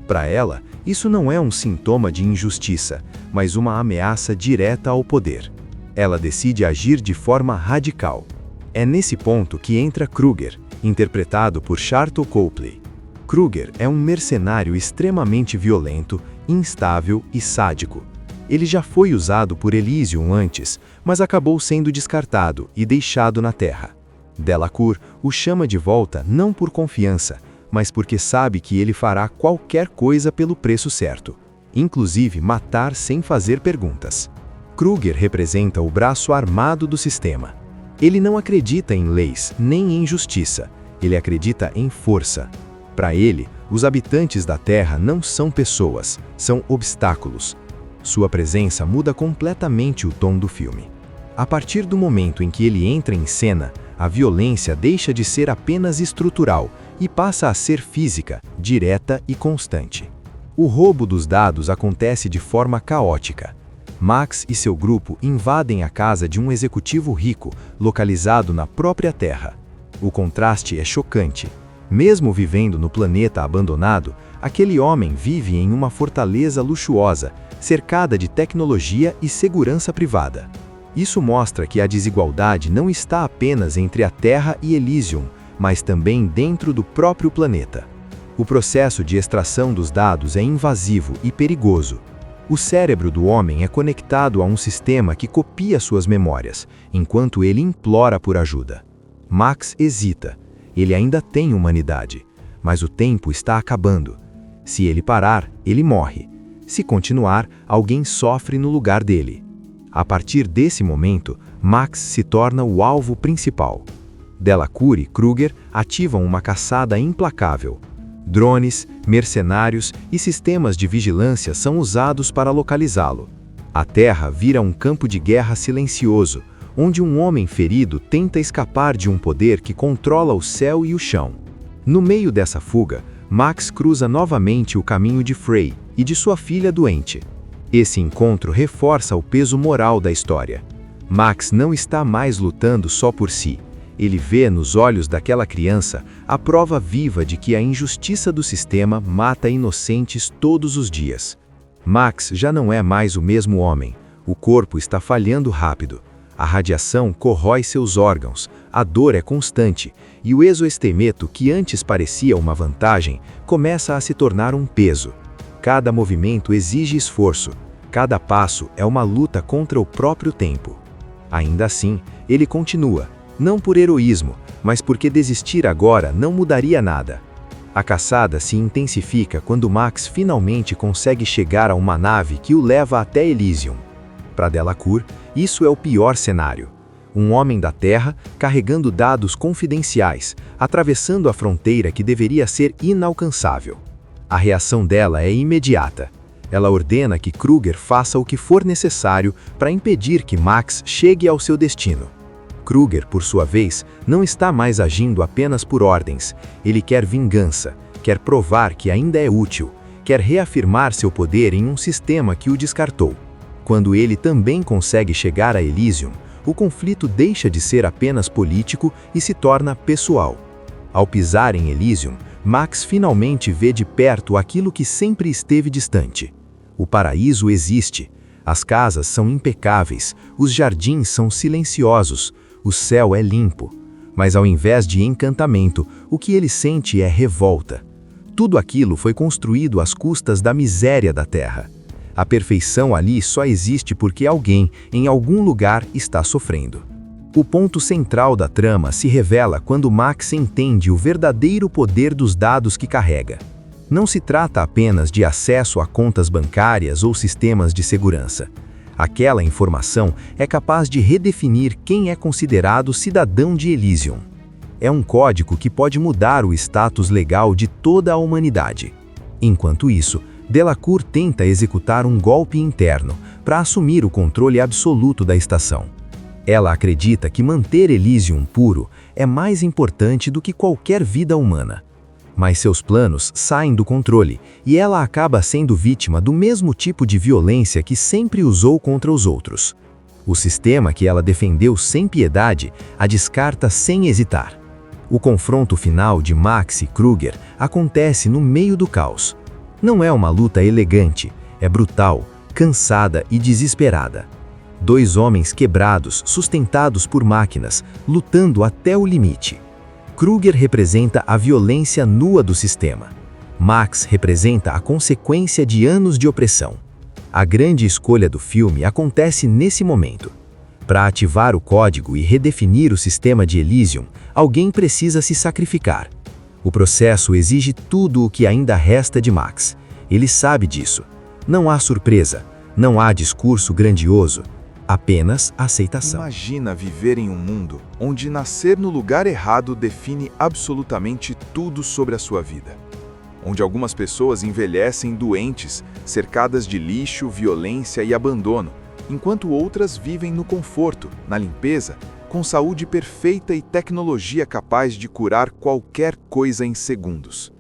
Para ela, isso não é um sintoma de injustiça, mas uma ameaça direta ao poder. Ela decide agir de forma radical. É nesse ponto que entra Kruger, interpretado por Sharlto Copley. Kruger é um mercenário extremamente violento, instável e sádico. Ele já foi usado por Elysium antes, mas acabou sendo descartado e deixado na Terra. Delacour o chama de volta não por confiança, mas porque sabe que ele fará qualquer coisa pelo preço certo, inclusive matar sem fazer perguntas. Kruger representa o braço armado do sistema. Ele não acredita em leis nem em justiça, ele acredita em força. Para ele, os habitantes da Terra não são pessoas, são obstáculos. Sua presença muda completamente o tom do filme. A partir do momento em que ele entra em cena, a violência deixa de ser apenas estrutural e passa a ser física, direta e constante. O roubo dos dados acontece de forma caótica. Max e seu grupo invadem a casa de um executivo rico, localizado na própria Terra. O contraste é chocante. Mesmo vivendo no planeta abandonado, aquele homem vive em uma fortaleza luxuosa, cercada de tecnologia e segurança privada. Isso mostra que a desigualdade não está apenas entre a Terra e Elysium, mas também dentro do próprio planeta. O processo de extração dos dados é invasivo e perigoso. O cérebro do homem é conectado a um sistema que copia suas memórias, enquanto ele implora por ajuda. Max hesita. Ele ainda tem humanidade, mas o tempo está acabando. Se ele parar, ele morre. Se continuar, alguém sofre no lugar dele. A partir desse momento, Max se torna o alvo principal. Delacour e Kruger ativam uma caçada implacável. Drones, mercenários e sistemas de vigilância são usados para localizá-lo. A Terra vira um campo de guerra silencioso, onde um homem ferido tenta escapar de um poder que controla o céu e o chão. No meio dessa fuga, Max cruza novamente o caminho de Frey e de sua filha doente. Esse encontro reforça o peso moral da história. Max não está mais lutando só por si. Ele vê nos olhos daquela criança a prova viva de que a injustiça do sistema mata inocentes todos os dias. Max já não é mais o mesmo homem. O corpo está falhando rápido. A radiação corrói seus órgãos, a dor é constante, e o exoesqueleto, que antes parecia uma vantagem, começa a se tornar um peso. Cada movimento exige esforço, cada passo é uma luta contra o próprio tempo. Ainda assim, ele continua, não por heroísmo, mas porque desistir agora não mudaria nada. A caçada se intensifica quando Max finalmente consegue chegar a uma nave que o leva até Elysium. Para Delacour, isso é o pior cenário. Um homem da Terra carregando dados confidenciais, atravessando a fronteira que deveria ser inalcançável. A reação dela é imediata. Ela ordena que Kruger faça o que for necessário para impedir que Max chegue ao seu destino. Kruger, por sua vez, não está mais agindo apenas por ordens. Ele quer vingança, quer provar que ainda é útil, quer reafirmar seu poder em um sistema que o descartou. Quando ele também consegue chegar a Elysium, o conflito deixa de ser apenas político e se torna pessoal. Ao pisar em Elysium, Max finalmente vê de perto aquilo que sempre esteve distante. O paraíso existe, as casas são impecáveis, os jardins são silenciosos, o céu é limpo. Mas ao invés de encantamento, o que ele sente é revolta. Tudo aquilo foi construído às custas da miséria da Terra. A perfeição ali só existe porque alguém, em algum lugar, está sofrendo. O ponto central da trama se revela quando Max entende o verdadeiro poder dos dados que carrega. Não se trata apenas de acesso a contas bancárias ou sistemas de segurança. Aquela informação é capaz de redefinir quem é considerado cidadão de Elysium. É um código que pode mudar o status legal de toda a humanidade. Enquanto isso, Delacour tenta executar um golpe interno para assumir o controle absoluto da estação. Ela acredita que manter Elysium puro é mais importante do que qualquer vida humana. Mas seus planos saem do controle e ela acaba sendo vítima do mesmo tipo de violência que sempre usou contra os outros. O sistema que ela defendeu sem piedade a descarta sem hesitar. O confronto final de Max e Kruger acontece no meio do caos. Não é uma luta elegante, é brutal, cansada e desesperada. Dois homens quebrados, sustentados por máquinas, lutando até o limite. Kruger representa a violência nua do sistema. Max representa a consequência de anos de opressão. A grande escolha do filme acontece nesse momento. Para ativar o código e redefinir o sistema de Elysium, alguém precisa se sacrificar. O processo exige tudo o que ainda resta de Max. Ele sabe disso. Não há surpresa, não há discurso grandioso, apenas aceitação. Imagina viver em um mundo onde nascer no lugar errado define absolutamente tudo sobre a sua vida. Onde algumas pessoas envelhecem doentes, cercadas de lixo, violência e abandono, enquanto outras vivem no conforto, na limpeza, com saúde perfeita e tecnologia capaz de curar qualquer coisa em segundos.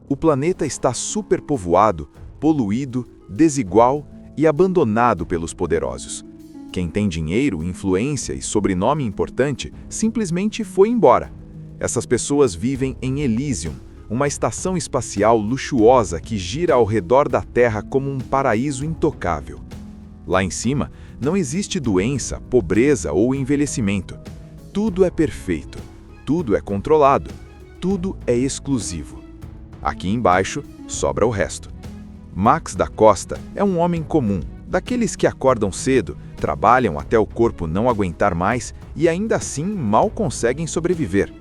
O planeta está superpovoado, poluído, desigual e abandonado pelos poderosos. Quem tem dinheiro, influência e sobrenome importante simplesmente foi embora. Essas pessoas vivem em Elysium, uma estação espacial luxuosa que gira ao redor da Terra como um paraíso intocável. Lá em cima, não existe doença, pobreza ou envelhecimento. Tudo é perfeito, tudo é controlado, tudo é exclusivo. Aqui embaixo, sobra o resto. Max da Costa é um homem comum, daqueles que acordam cedo, trabalham até o corpo não aguentar mais e ainda assim mal conseguem sobreviver.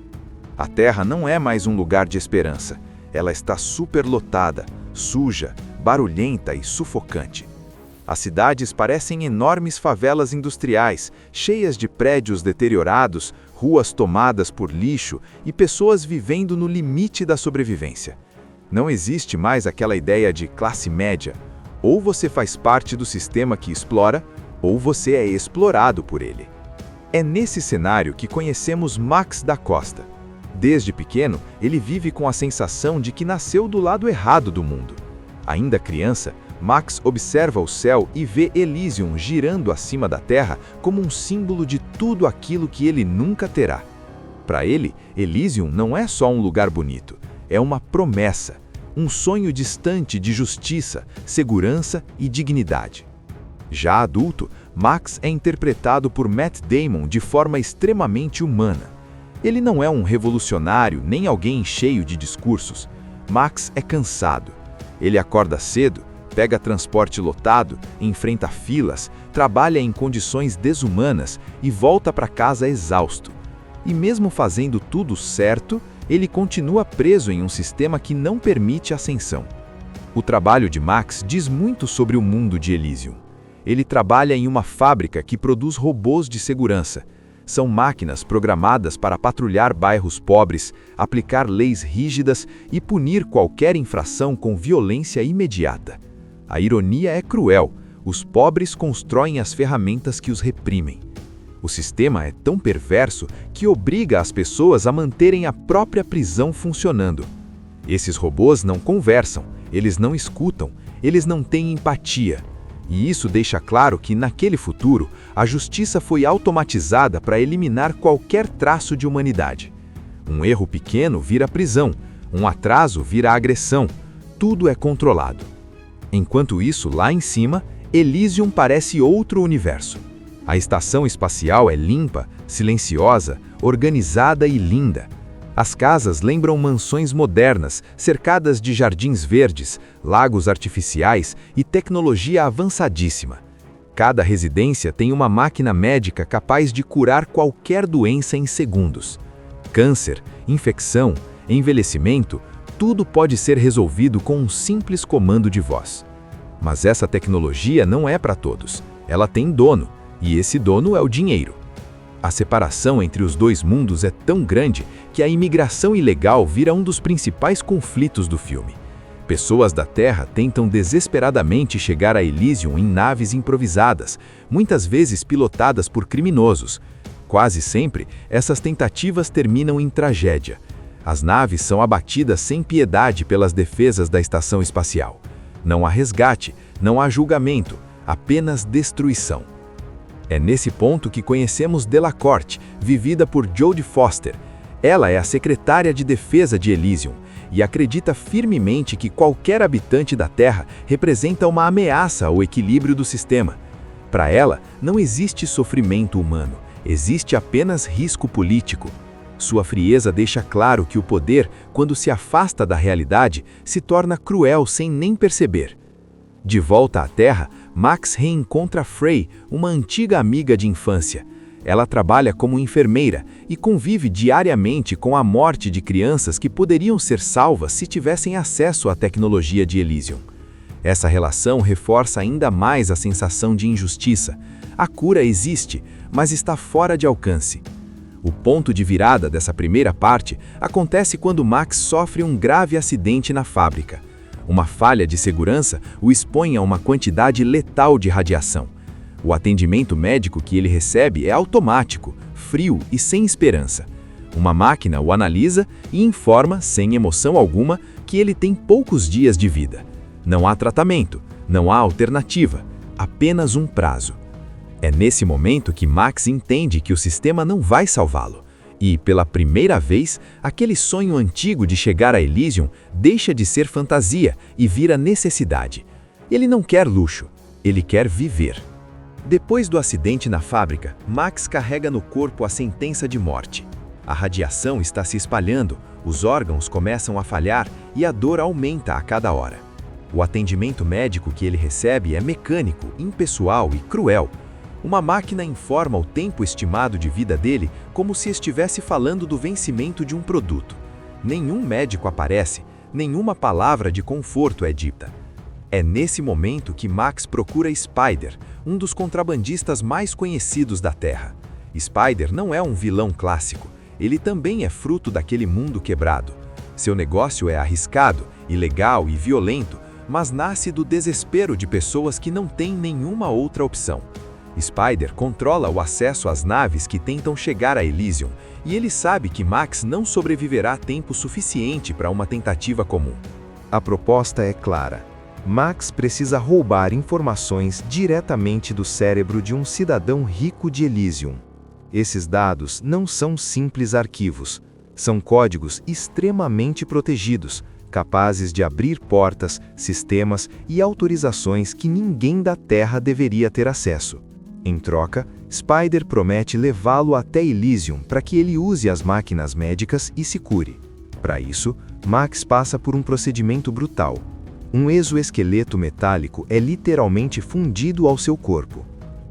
A Terra não é mais um lugar de esperança. Ela está superlotada, suja, barulhenta e sufocante. As cidades parecem enormes favelas industriais, cheias de prédios deteriorados, ruas tomadas por lixo e pessoas vivendo no limite da sobrevivência. Não existe mais aquela ideia de classe média. Ou você faz parte do sistema que explora, ou você é explorado por ele. É nesse cenário que conhecemos Max da Costa. Desde pequeno, ele vive com a sensação de que nasceu do lado errado do mundo. Ainda criança, Max observa o céu e vê Elysium girando acima da Terra como um símbolo de tudo aquilo que ele nunca terá. Para ele, Elysium não é só um lugar bonito, é uma promessa, um sonho distante de justiça, segurança e dignidade. Já adulto, Max é interpretado por Matt Damon de forma extremamente humana. Ele não é um revolucionário nem alguém cheio de discursos. Max é cansado. Ele acorda cedo, pega transporte lotado, enfrenta filas, trabalha em condições desumanas e volta para casa exausto. E mesmo fazendo tudo certo, ele continua preso em um sistema que não permite ascensão. O trabalho de Max diz muito sobre o mundo de Elysium. Ele trabalha em uma fábrica que produz robôs de segurança. São máquinas programadas para patrulhar bairros pobres, aplicar leis rígidas e punir qualquer infração com violência imediata. A ironia é cruel. Os pobres constroem as ferramentas que os reprimem. O sistema é tão perverso que obriga as pessoas a manterem a própria prisão funcionando. Esses robôs não conversam, eles não escutam, eles não têm empatia. E isso deixa claro que, naquele futuro, a justiça foi automatizada para eliminar qualquer traço de humanidade. Um erro pequeno vira prisão, um atraso vira agressão, tudo é controlado. Enquanto isso, lá em cima, Elysium parece outro universo. A estação espacial é limpa, silenciosa, organizada e linda. As casas lembram mansões modernas, cercadas de jardins verdes, lagos artificiais e tecnologia avançadíssima. Cada residência tem uma máquina médica capaz de curar qualquer doença em segundos. Câncer, infecção, envelhecimento, tudo pode ser resolvido com um simples comando de voz. Mas essa tecnologia não é para todos. Ela tem dono, e esse dono é o dinheiro. A separação entre os dois mundos é tão grande que a imigração ilegal vira um dos principais conflitos do filme. Pessoas da Terra tentam desesperadamente chegar a Elysium em naves improvisadas, muitas vezes pilotadas por criminosos. Quase sempre, essas tentativas terminam em tragédia. As naves são abatidas sem piedade pelas defesas da estação espacial. Não há resgate, não há julgamento, apenas destruição. É nesse ponto que conhecemos Delacorte, vivida por Jodie Foster. Ela é a secretária de defesa de Elysium e acredita firmemente que qualquer habitante da Terra representa uma ameaça ao equilíbrio do sistema. Para ela, não existe sofrimento humano, existe apenas risco político. Sua frieza deixa claro que o poder, quando se afasta da realidade, se torna cruel sem nem perceber. De volta à Terra, Max reencontra Frey, uma antiga amiga de infância. Ela trabalha como enfermeira e convive diariamente com a morte de crianças que poderiam ser salvas se tivessem acesso à tecnologia de Elysium. Essa relação reforça ainda mais a sensação de injustiça. A cura existe, mas está fora de alcance. O ponto de virada dessa primeira parte acontece quando Max sofre um grave acidente na fábrica. Uma falha de segurança o expõe a uma quantidade letal de radiação. O atendimento médico que ele recebe é automático, frio e sem esperança. Uma máquina o analisa e informa, sem emoção alguma, que ele tem poucos dias de vida. Não há tratamento, não há alternativa, apenas um prazo. É nesse momento que Max entende que o sistema não vai salvá-lo. E, pela primeira vez, aquele sonho antigo de chegar a Elysium deixa de ser fantasia e vira necessidade. Ele não quer luxo, ele quer viver. Depois do acidente na fábrica, Max carrega no corpo a sentença de morte. A radiação está se espalhando, os órgãos começam a falhar e a dor aumenta a cada hora. O atendimento médico que ele recebe é mecânico, impessoal e cruel. Uma máquina informa o tempo estimado de vida dele como se estivesse falando do vencimento de um produto. Nenhum médico aparece, nenhuma palavra de conforto é dita. É nesse momento que Max procura Spider, um dos contrabandistas mais conhecidos da Terra. Spider não é um vilão clássico, ele também é fruto daquele mundo quebrado. Seu negócio é arriscado, ilegal e violento, mas nasce do desespero de pessoas que não têm nenhuma outra opção. Spider controla o acesso às naves que tentam chegar a Elysium, e ele sabe que Max não sobreviverá tempo suficiente para uma tentativa comum. A proposta é clara. Max precisa roubar informações diretamente do cérebro de um cidadão rico de Elysium. Esses dados não são simples arquivos, são códigos extremamente protegidos, capazes de abrir portas, sistemas e autorizações que ninguém da Terra deveria ter acesso. Em troca, Spider promete levá-lo até Elysium para que ele use as máquinas médicas e se cure. Para isso, Max passa por um procedimento brutal. Um exoesqueleto metálico é literalmente fundido ao seu corpo.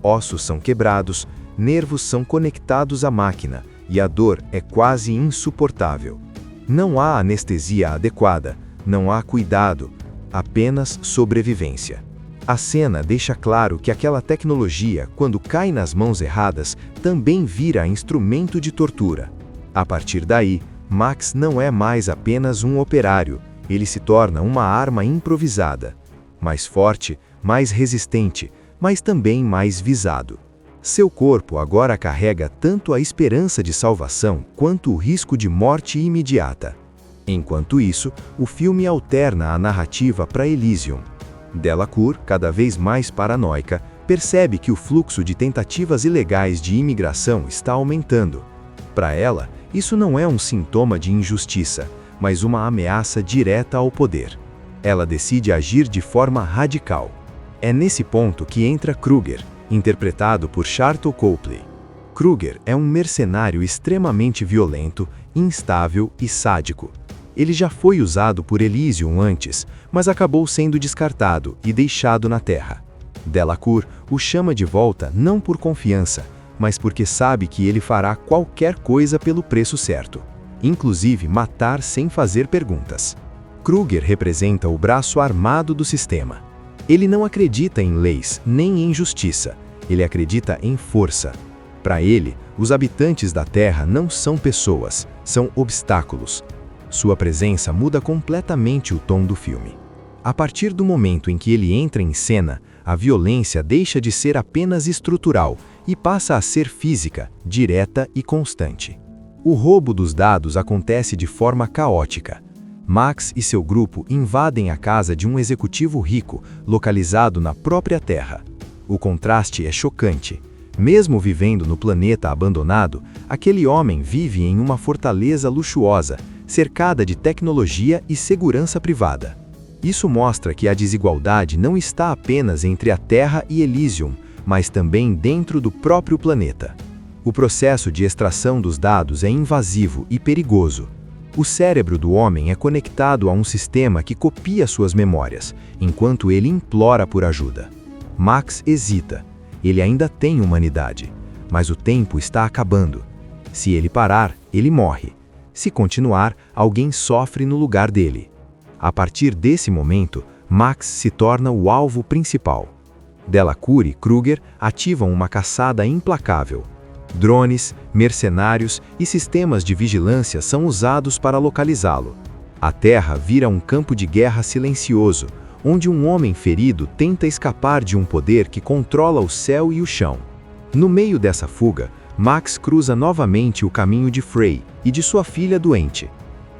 Ossos são quebrados, nervos são conectados à máquina e a dor é quase insuportável. Não há anestesia adequada, não há cuidado, apenas sobrevivência. A cena deixa claro que aquela tecnologia, quando cai nas mãos erradas, também vira instrumento de tortura. A partir daí, Max não é mais apenas um operário, ele se torna uma arma improvisada. Mais forte, mais resistente, mas também mais visado. Seu corpo agora carrega tanto a esperança de salvação quanto o risco de morte imediata. Enquanto isso, o filme alterna a narrativa para Elysium. Delacour, cada vez mais paranoica, percebe que o fluxo de tentativas ilegais de imigração está aumentando. Para ela, isso não é um sintoma de injustiça, mas uma ameaça direta ao poder. Ela decide agir de forma radical. É nesse ponto que entra Kruger, interpretado por Sharlto Copley. Kruger é um mercenário extremamente violento, instável e sádico. Ele já foi usado por Elysium antes, mas acabou sendo descartado e deixado na Terra. Delacour o chama de volta não por confiança, mas porque sabe que ele fará qualquer coisa pelo preço certo, inclusive matar sem fazer perguntas. Kruger representa o braço armado do sistema. Ele não acredita em leis nem em justiça, Ele acredita em força. Para ele, os habitantes da Terra não são pessoas, são obstáculos. Sua presença muda completamente o tom do filme. A partir do momento em que ele entra em cena, a violência deixa de ser apenas estrutural e passa a ser física, direta e constante. O roubo dos dados acontece de forma caótica. Max e seu grupo invadem a casa de um executivo rico, localizado na própria Terra. O contraste é chocante. Mesmo vivendo no planeta abandonado, aquele homem vive em uma fortaleza luxuosa, cercada de tecnologia e segurança privada. Isso mostra que a desigualdade não está apenas entre a Terra e Elysium, mas também dentro do próprio planeta. O processo de extração dos dados é invasivo e perigoso. O cérebro do homem é conectado a um sistema que copia suas memórias, enquanto ele implora por ajuda. Max hesita. Ele ainda tem humanidade, mas o tempo está acabando. Se ele parar, ele morre. Se continuar, alguém sofre no lugar dele. A partir desse momento, Max se torna o alvo principal. Delacour e Kruger ativam uma caçada implacável. Drones, mercenários e sistemas de vigilância são usados para localizá-lo. A Terra vira um campo de guerra silencioso, onde um homem ferido tenta escapar de um poder que controla o céu e o chão. No meio dessa fuga, Max cruza novamente o caminho de Frey e de sua filha doente.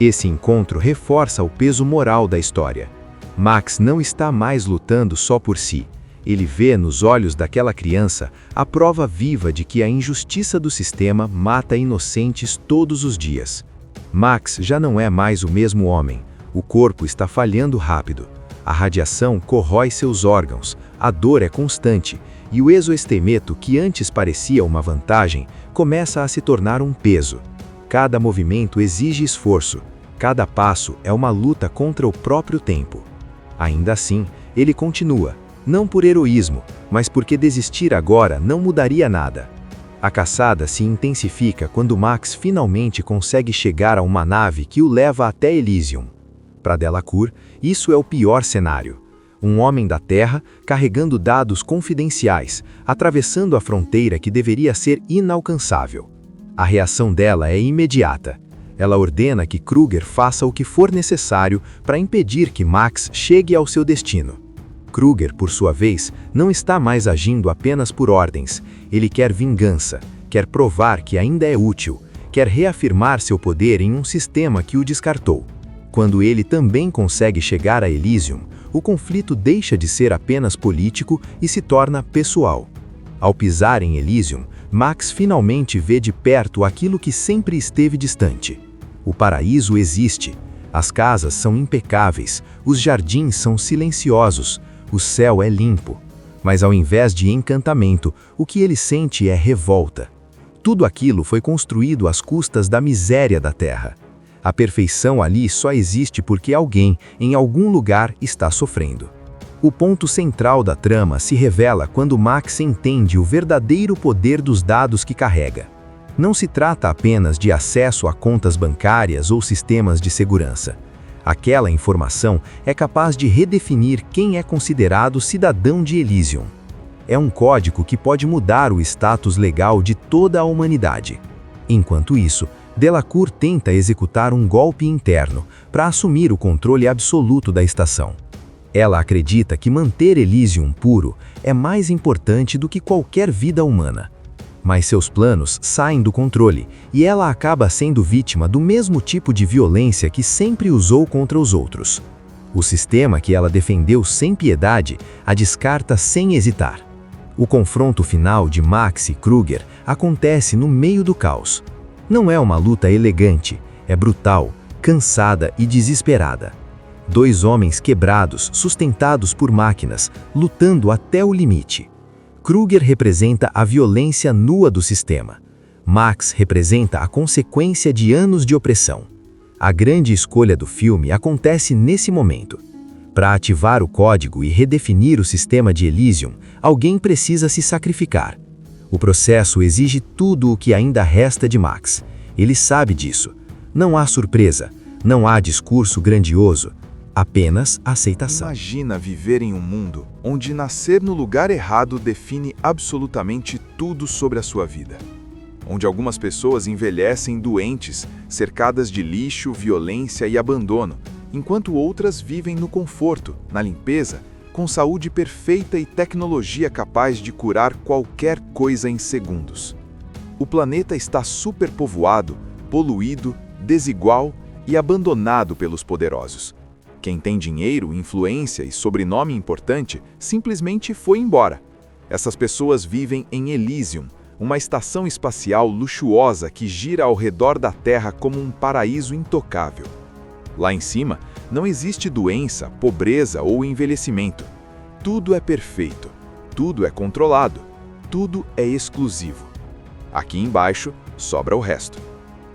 Esse encontro reforça o peso moral da história. Max não está mais lutando só por si. Ele vê nos olhos daquela criança a prova viva de que a injustiça do sistema mata inocentes todos os dias. Max já não é mais o mesmo homem. O corpo está falhando rápido. A radiação corrói seus órgãos, a dor é constante, e o exoesqueleto, que antes parecia uma vantagem, começa a se tornar um peso. Cada movimento exige esforço, cada passo é uma luta contra o próprio tempo. Ainda assim, ele continua, não por heroísmo, mas porque desistir agora não mudaria nada. A caçada se intensifica quando Max finalmente consegue chegar a uma nave que o leva até Elysium. Para Delacour, isso é o pior cenário. Um homem da Terra carregando dados confidenciais, atravessando a fronteira que deveria ser inalcançável. A reação dela é imediata. Ela ordena que Kruger faça o que for necessário para impedir que Max chegue ao seu destino. Kruger, por sua vez, não está mais agindo apenas por ordens. Ele quer vingança, quer provar que ainda é útil, quer reafirmar seu poder em um sistema que o descartou. Quando ele também consegue chegar a Elysium, o conflito deixa de ser apenas político e se torna pessoal. Ao pisar em Elysium, Max finalmente vê de perto aquilo que sempre esteve distante. O paraíso existe. As casas são impecáveis, os jardins são silenciosos, o céu é limpo. Mas ao invés de encantamento, o que ele sente é revolta. Tudo aquilo foi construído às custas da miséria da Terra. A perfeição ali só existe porque alguém, em algum lugar, está sofrendo. O ponto central da trama se revela quando Max entende o verdadeiro poder dos dados que carrega. Não se trata apenas de acesso a contas bancárias ou sistemas de segurança. Aquela informação é capaz de redefinir quem é considerado cidadão de Elysium. É um código que pode mudar o status legal de toda a humanidade. Enquanto isso, Delacour tenta executar um golpe interno para assumir o controle absoluto da estação. Ela acredita que manter Elysium puro é mais importante do que qualquer vida humana. Mas seus planos saem do controle e ela acaba sendo vítima do mesmo tipo de violência que sempre usou contra os outros. O sistema que ela defendeu sem piedade a descarta sem hesitar. O confronto final de Max e Kruger acontece no meio do caos. Não é uma luta elegante, é brutal, cansada e desesperada. Dois homens quebrados, sustentados por máquinas, lutando até o limite. Kruger representa a violência nua do sistema. Max representa a consequência de anos de opressão. A grande escolha do filme acontece nesse momento. Para ativar o código e redefinir o sistema de Elysium, alguém precisa se sacrificar. O processo exige tudo o que ainda resta de Max. Ele sabe disso. Não há surpresa, não há discurso grandioso. apenas aceitação. Imagina viver em um mundo onde nascer no lugar errado define absolutamente tudo sobre a sua vida. Onde algumas pessoas envelhecem doentes, cercadas de lixo, violência e abandono, enquanto outras vivem no conforto, na limpeza, com saúde perfeita e tecnologia capaz de curar qualquer coisa em segundos. O planeta está superpovoado, poluído, desigual e abandonado pelos poderosos. Quem tem dinheiro, influência e sobrenome importante simplesmente foi embora. Essas pessoas vivem em Elysium, uma estação espacial luxuosa que gira ao redor da Terra como um paraíso intocável. Lá em cima, não existe doença, pobreza ou envelhecimento. Tudo é perfeito, tudo é controlado, tudo é exclusivo. Aqui embaixo, sobra o resto.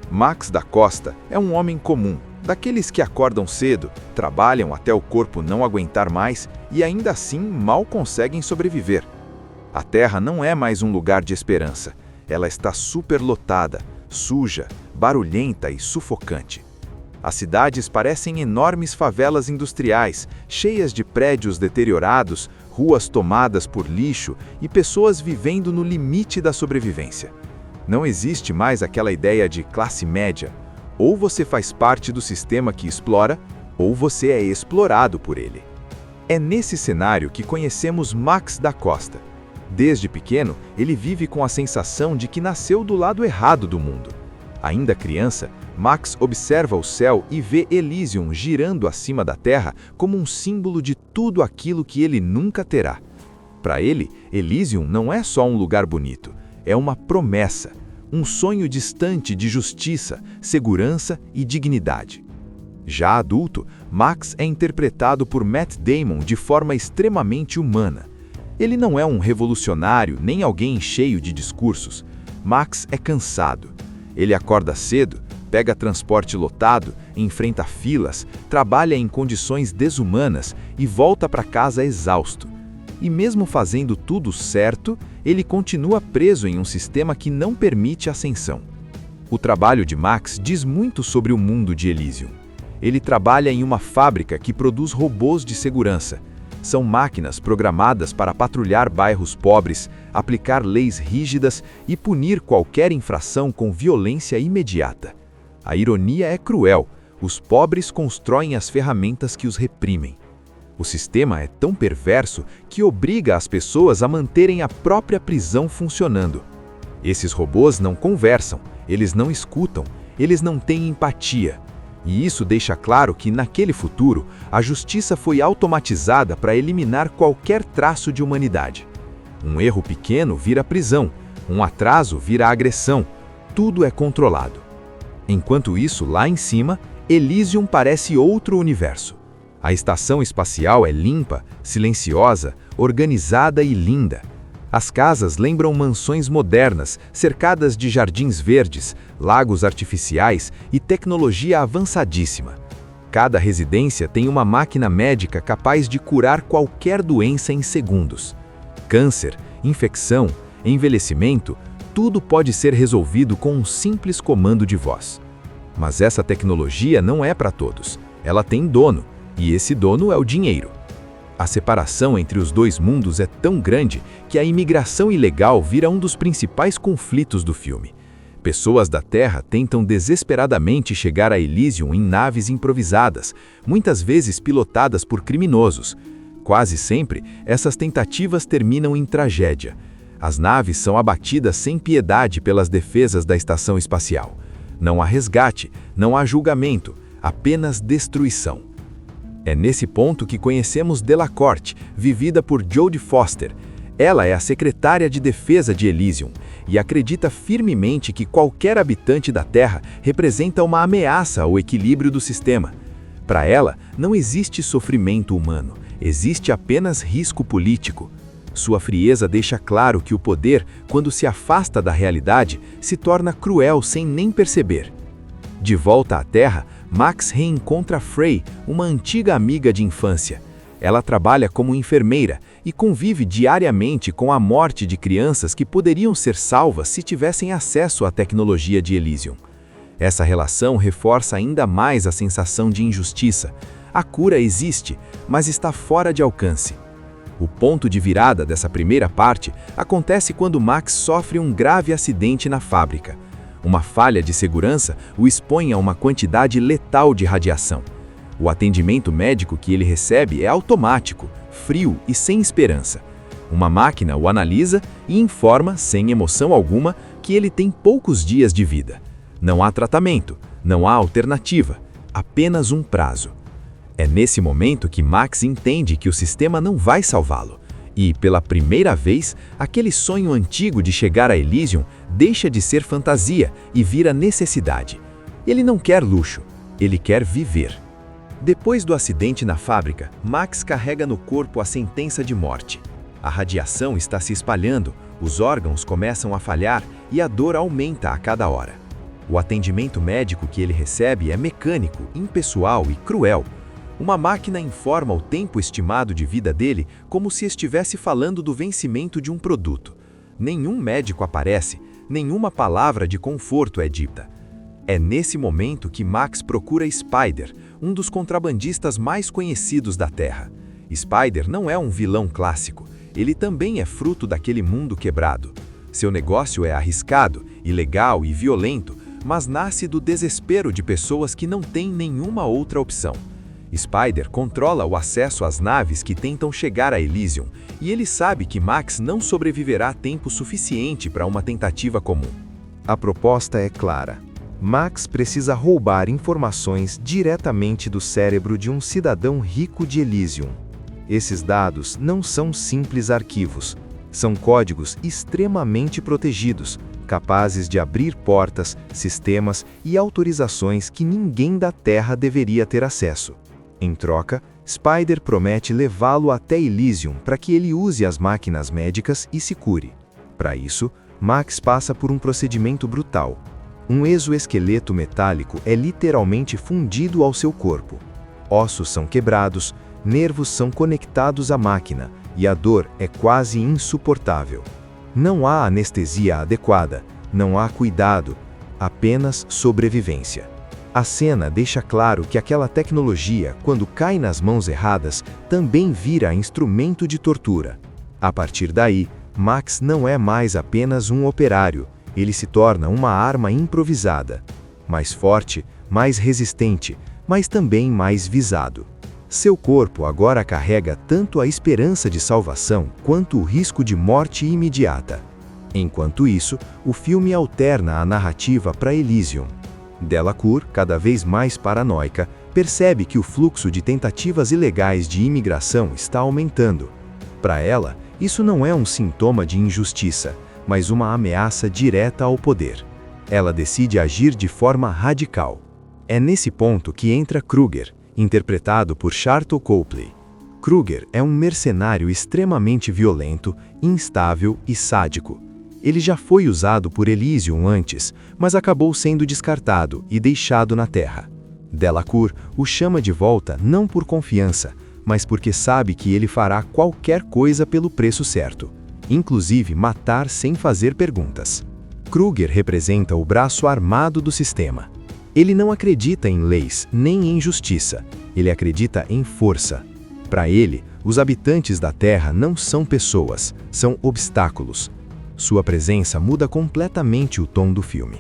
Max da Costa é um homem comum, daqueles que acordam cedo, trabalham até o corpo não aguentar mais e ainda assim mal conseguem sobreviver. A Terra não é mais um lugar de esperança. Ela está superlotada, suja, barulhenta e sufocante. As cidades parecem enormes favelas industriais, cheias de prédios deteriorados, ruas tomadas por lixo e pessoas vivendo no limite da sobrevivência. Não existe mais aquela ideia de classe média. Ou você faz parte do sistema que explora, ou você é explorado por ele. É nesse cenário que conhecemos Max da Costa. Desde pequeno, ele vive com a sensação de que nasceu do lado errado do mundo. Ainda criança, Max observa o céu e vê Elysium girando acima da Terra como um símbolo de tudo aquilo que ele nunca terá. Para ele, Elysium não é só um lugar bonito, é uma promessa, um sonho distante de justiça, segurança e dignidade. Já adulto, Max é interpretado por Matt Damon de forma extremamente humana. Ele não é um revolucionário nem alguém cheio de discursos. Max é cansado. Ele acorda cedo, pega transporte lotado, enfrenta filas, trabalha em condições desumanas e volta para casa exausto. E mesmo fazendo tudo certo, ele continua preso em um sistema que não permite ascensão. O trabalho de Max diz muito sobre o mundo de Elysium. Ele trabalha em uma fábrica que produz robôs de segurança. São máquinas programadas para patrulhar bairros pobres, aplicar leis rígidas e punir qualquer infração com violência imediata. A ironia é cruel: os pobres constroem as ferramentas que os reprimem. O sistema é tão perverso que obriga as pessoas a manterem a própria prisão funcionando. Esses robôs não conversam, eles não escutam, eles não têm empatia. E isso deixa claro que, naquele futuro, a justiça foi automatizada para eliminar qualquer traço de humanidade. Um erro pequeno vira prisão, um atraso vira agressão, tudo é controlado. Enquanto isso, lá em cima, Elysium parece outro universo. A estação espacial é limpa, silenciosa, organizada e linda. As casas lembram mansões modernas, cercadas de jardins verdes, lagos artificiais e tecnologia avançadíssima. Cada residência tem uma máquina médica capaz de curar qualquer doença em segundos. Câncer, infecção, envelhecimento, tudo pode ser resolvido com um simples comando de voz. Mas essa tecnologia não é para todos. Ela tem dono, e esse dono é o dinheiro. A separação entre os dois mundos é tão grande que a imigração ilegal vira um dos principais conflitos do filme. Pessoas da Terra tentam desesperadamente chegar a Elysium em naves improvisadas, muitas vezes pilotadas por criminosos. Quase sempre, essas tentativas terminam em tragédia. As naves são abatidas sem piedade pelas defesas da estação espacial. Não há resgate, não há julgamento, apenas destruição. É nesse ponto que conhecemos Delacorte, vivida por Jodie Foster. Ela é a secretária de defesa de Elysium e acredita firmemente que qualquer habitante da Terra representa uma ameaça ao equilíbrio do sistema. Para ela, não existe sofrimento humano, existe apenas risco político. Sua frieza deixa claro que o poder, quando se afasta da realidade, se torna cruel sem nem perceber. De volta à Terra, Max reencontra Frey, uma antiga amiga de infância. Ela trabalha como enfermeira e convive diariamente com a morte de crianças que poderiam ser salvas se tivessem acesso à tecnologia de Elysium. Essa relação reforça ainda mais a sensação de injustiça. A cura existe, mas está fora de alcance. O ponto de virada dessa primeira parte acontece quando Max sofre um grave acidente na fábrica. Uma falha de segurança o expõe a uma quantidade letal de radiação. O atendimento médico que ele recebe é automático, frio e sem esperança. Uma máquina o analisa e informa, sem emoção alguma, que ele tem poucos dias de vida. Não há tratamento, não há alternativa, apenas um prazo. É nesse momento que Max entende que o sistema não vai salvá-lo. E, pela primeira vez, aquele sonho antigo de chegar a Elysium deixa de ser fantasia e vira necessidade. Ele não quer luxo, ele quer viver. Depois do acidente na fábrica, Max carrega no corpo a sentença de morte. A radiação está se espalhando, os órgãos começam a falhar e a dor aumenta a cada hora. O atendimento médico que ele recebe é mecânico, impessoal e cruel. Uma máquina informa o tempo estimado de vida dele como se estivesse falando do vencimento de um produto. Nenhum médico aparece, nenhuma palavra de conforto é dita. É nesse momento que Max procura Spider, um dos contrabandistas mais conhecidos da Terra. Spider não é um vilão clássico, ele também é fruto daquele mundo quebrado. Seu negócio é arriscado, ilegal e violento, mas nasce do desespero de pessoas que não têm nenhuma outra opção. Spider controla o acesso às naves que tentam chegar a Elysium, e ele sabe que Max não sobreviverá tempo suficiente para uma tentativa comum. A proposta é clara. Max precisa roubar informações diretamente do cérebro de um cidadão rico de Elysium. Esses dados não são simples arquivos, são códigos extremamente protegidos, capazes de abrir portas, sistemas e autorizações que ninguém da Terra deveria ter acesso. Em troca, Spider promete levá-lo até Elysium para que ele use as máquinas médicas e se cure. Para isso, Max passa por um procedimento brutal. Um exoesqueleto metálico é literalmente fundido ao seu corpo. Ossos são quebrados, nervos são conectados à máquina e a dor é quase insuportável. Não há anestesia adequada, não há cuidado, apenas sobrevivência. A cena deixa claro que aquela tecnologia, quando cai nas mãos erradas, também vira instrumento de tortura. A partir daí, Max não é mais apenas um operário, ele se torna uma arma improvisada. Mais forte, mais resistente, mas também mais visado. Seu corpo agora carrega tanto a esperança de salvação quanto o risco de morte imediata. Enquanto isso, o filme alterna a narrativa para Elysium. Delacour, cada vez mais paranoica, percebe que o fluxo de tentativas ilegais de imigração está aumentando. Para ela, isso não é um sintoma de injustiça, mas uma ameaça direta ao poder. Ela decide agir de forma radical. É nesse ponto que entra Kruger, interpretado por Sharlto Copley. Kruger é um mercenário extremamente violento, instável e sádico. Ele já foi usado por Elysium antes, mas acabou sendo descartado e deixado na Terra. Delacour o chama de volta não por confiança, mas porque sabe que ele fará qualquer coisa pelo preço certo, inclusive matar sem fazer perguntas. Kruger representa o braço armado do sistema. Ele não acredita em leis nem em justiça, ele acredita em força. Para ele, os habitantes da Terra não são pessoas, são obstáculos. Sua presença muda completamente o tom do filme.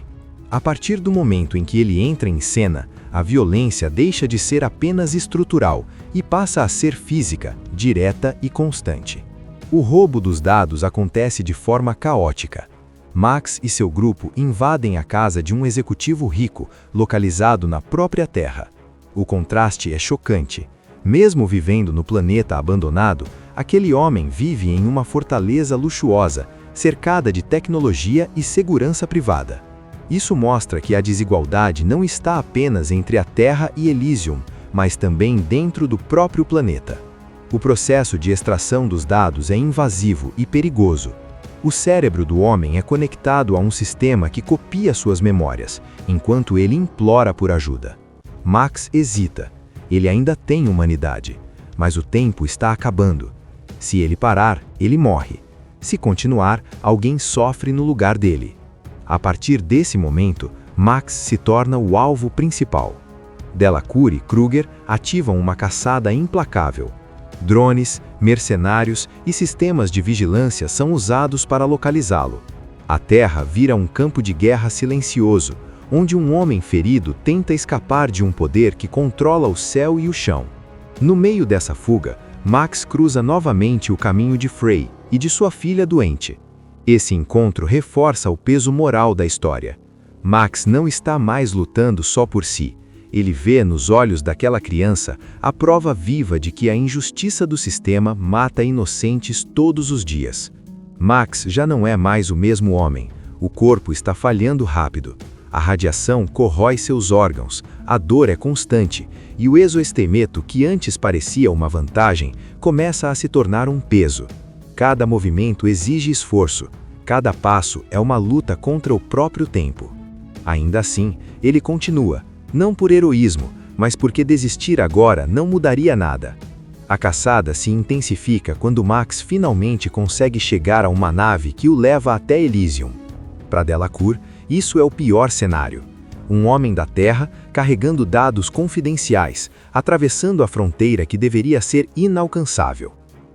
A partir do momento em que ele entra em cena, a violência deixa de ser apenas estrutural e passa a ser física, direta e constante. O roubo dos dados acontece de forma caótica. Max e seu grupo invadem a casa de um executivo rico, localizado na própria Terra. O contraste é chocante. Mesmo vivendo no planeta abandonado, aquele homem vive em uma fortaleza luxuosa, cercada de tecnologia e segurança privada. Isso mostra que a desigualdade não está apenas entre a Terra e Elysium, mas também dentro do próprio planeta. O processo de extração dos dados é invasivo e perigoso. O cérebro do homem é conectado a um sistema que copia suas memórias, enquanto ele implora por ajuda. Max hesita. Ele ainda tem humanidade, mas o tempo está acabando. Se ele parar, ele morre. Se continuar, alguém sofre no lugar dele. A partir desse momento, Max se torna o alvo principal. Delacour e Kruger ativam uma caçada implacável. Drones, mercenários e sistemas de vigilância são usados para localizá-lo. A Terra vira um campo de guerra silencioso, onde um homem ferido tenta escapar de um poder que controla o céu e o chão. No meio dessa fuga, Max cruza novamente o caminho de Frey e de sua filha doente. Esse encontro reforça o peso moral da história. Max não está mais lutando só por si. Ele vê nos olhos daquela criança a prova viva de que a injustiça do sistema mata inocentes todos os dias. Max já não é mais o mesmo homem. O corpo está falhando rápido. A radiação corrói seus órgãos, a dor é constante, e o exoesqueleto, que antes parecia uma vantagem, começa a se tornar um peso. Cada movimento exige esforço, cada passo é uma luta contra o próprio tempo. Ainda assim, ele continua, não por heroísmo, mas porque desistir agora não mudaria nada. A caçada se intensifica quando Max finalmente consegue chegar a uma nave que o leva até Elysium. Para Delacour, isso é o pior cenário. Um homem da Terra carregando dados confidenciais, atravessando a fronteira que deveria ser inalcançável.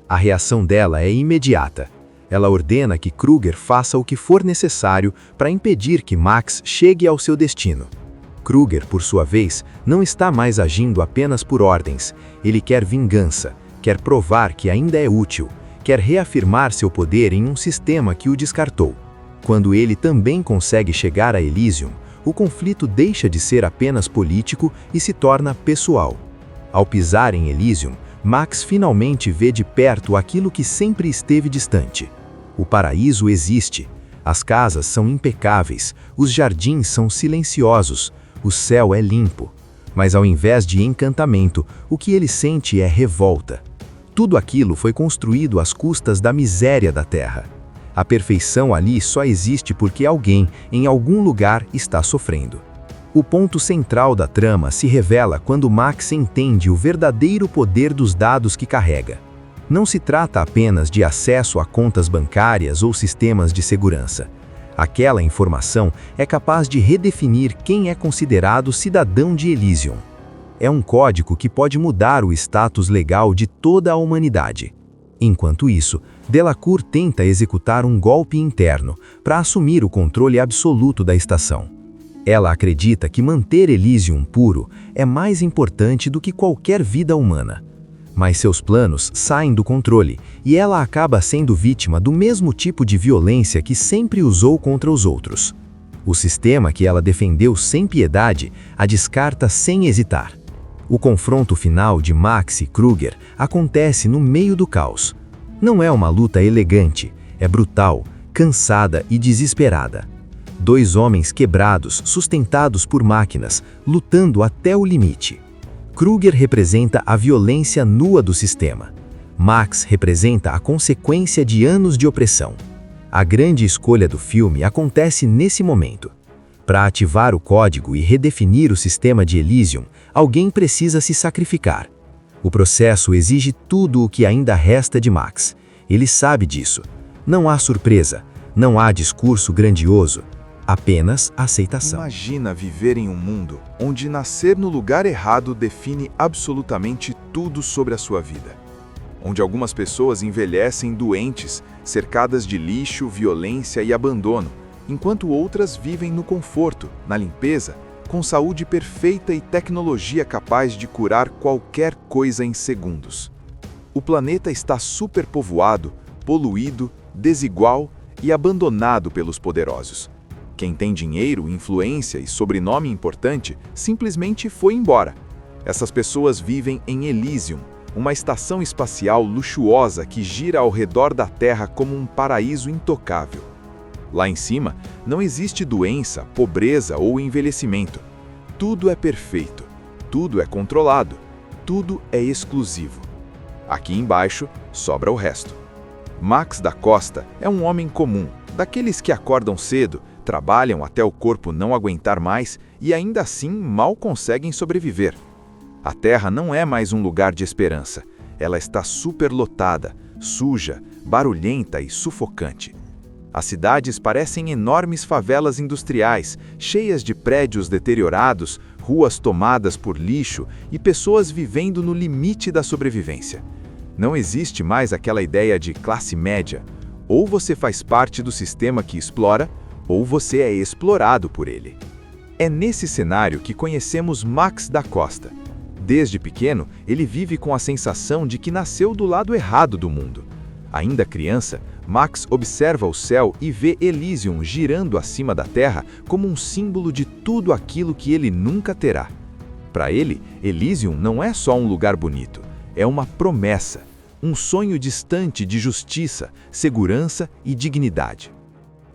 A reação dela é imediata. Ela ordena que Kruger faça o que for necessário para impedir que Max chegue ao seu destino. Kruger, por sua vez, não está mais agindo apenas por ordens. Ele quer vingança, quer provar que ainda é útil, quer reafirmar seu poder em um sistema que o descartou. Quando ele também consegue chegar a Elysium, o conflito deixa de ser apenas político e se torna pessoal. Ao pisar em Elysium, Max finalmente vê de perto aquilo que sempre esteve distante. O paraíso existe. As casas são impecáveis, os jardins são silenciosos, o céu é limpo. Mas ao invés de encantamento, o que ele sente é revolta. Tudo aquilo foi construído às custas da miséria da Terra. A perfeição ali só existe porque alguém, em algum lugar, está sofrendo. O ponto central da trama se revela quando Max entende o verdadeiro poder dos dados que carrega. Não se trata apenas de acesso a contas bancárias ou sistemas de segurança. Aquela informação é capaz de redefinir quem é considerado cidadão de Elysium. É um código que pode mudar o status legal de toda a humanidade. Enquanto isso, Delacour tenta executar um golpe interno para assumir o controle absoluto da estação. Ela acredita que manter Elysium puro é mais importante do que qualquer vida humana. Mas seus planos saem do controle e ela acaba sendo vítima do mesmo tipo de violência que sempre usou contra os outros. O sistema que ela defendeu sem piedade a descarta sem hesitar. O confronto final de Max e Kruger acontece no meio do caos. Não é uma luta elegante, é brutal, cansada e desesperada. Dois homens quebrados, sustentados por máquinas, lutando até o limite. Kruger representa a violência nua do sistema. Max representa a consequência de anos de opressão. A grande escolha do filme acontece nesse momento. Para ativar o código e redefinir o sistema de Elysium, alguém precisa se sacrificar. O processo exige tudo o que ainda resta de Max. Ele sabe disso. Não há surpresa, não há discurso grandioso, apenas aceitação. Imagina viver em um mundo onde nascer no lugar errado define absolutamente tudo sobre a sua vida. Onde algumas pessoas envelhecem doentes, cercadas de lixo, violência e abandono, enquanto outras vivem no conforto, na limpeza, com saúde perfeita e tecnologia capaz de curar qualquer coisa em segundos. O planeta está superpovoado, poluído, desigual e abandonado pelos poderosos. Quem tem dinheiro, influência e sobrenome importante simplesmente foi embora. Essas pessoas vivem em Elysium, uma estação espacial luxuosa que gira ao redor da Terra como um paraíso intocável. Lá em cima, não existe doença, pobreza ou envelhecimento. Tudo é perfeito, tudo é controlado, tudo é exclusivo. Aqui embaixo, sobra o resto. Max da Costa é um homem comum, daqueles que acordam cedo, trabalham até o corpo não aguentar mais e ainda assim mal conseguem sobreviver. A Terra não é mais um lugar de esperança. Ela está superlotada, suja, barulhenta e sufocante. As cidades parecem enormes favelas industriais, cheias de prédios deteriorados, ruas tomadas por lixo e pessoas vivendo no limite da sobrevivência. Não existe mais aquela ideia de classe média. Ou você faz parte do sistema que explora, ou você é explorado por ele. É nesse cenário que conhecemos Max da Costa. Desde pequeno, ele vive com a sensação de que nasceu do lado errado do mundo. Ainda criança, Max observa o céu e vê Elysium girando acima da Terra como um símbolo de tudo aquilo que ele nunca terá. Para ele, Elysium não é só um lugar bonito, é uma promessa, um sonho distante de justiça, segurança e dignidade.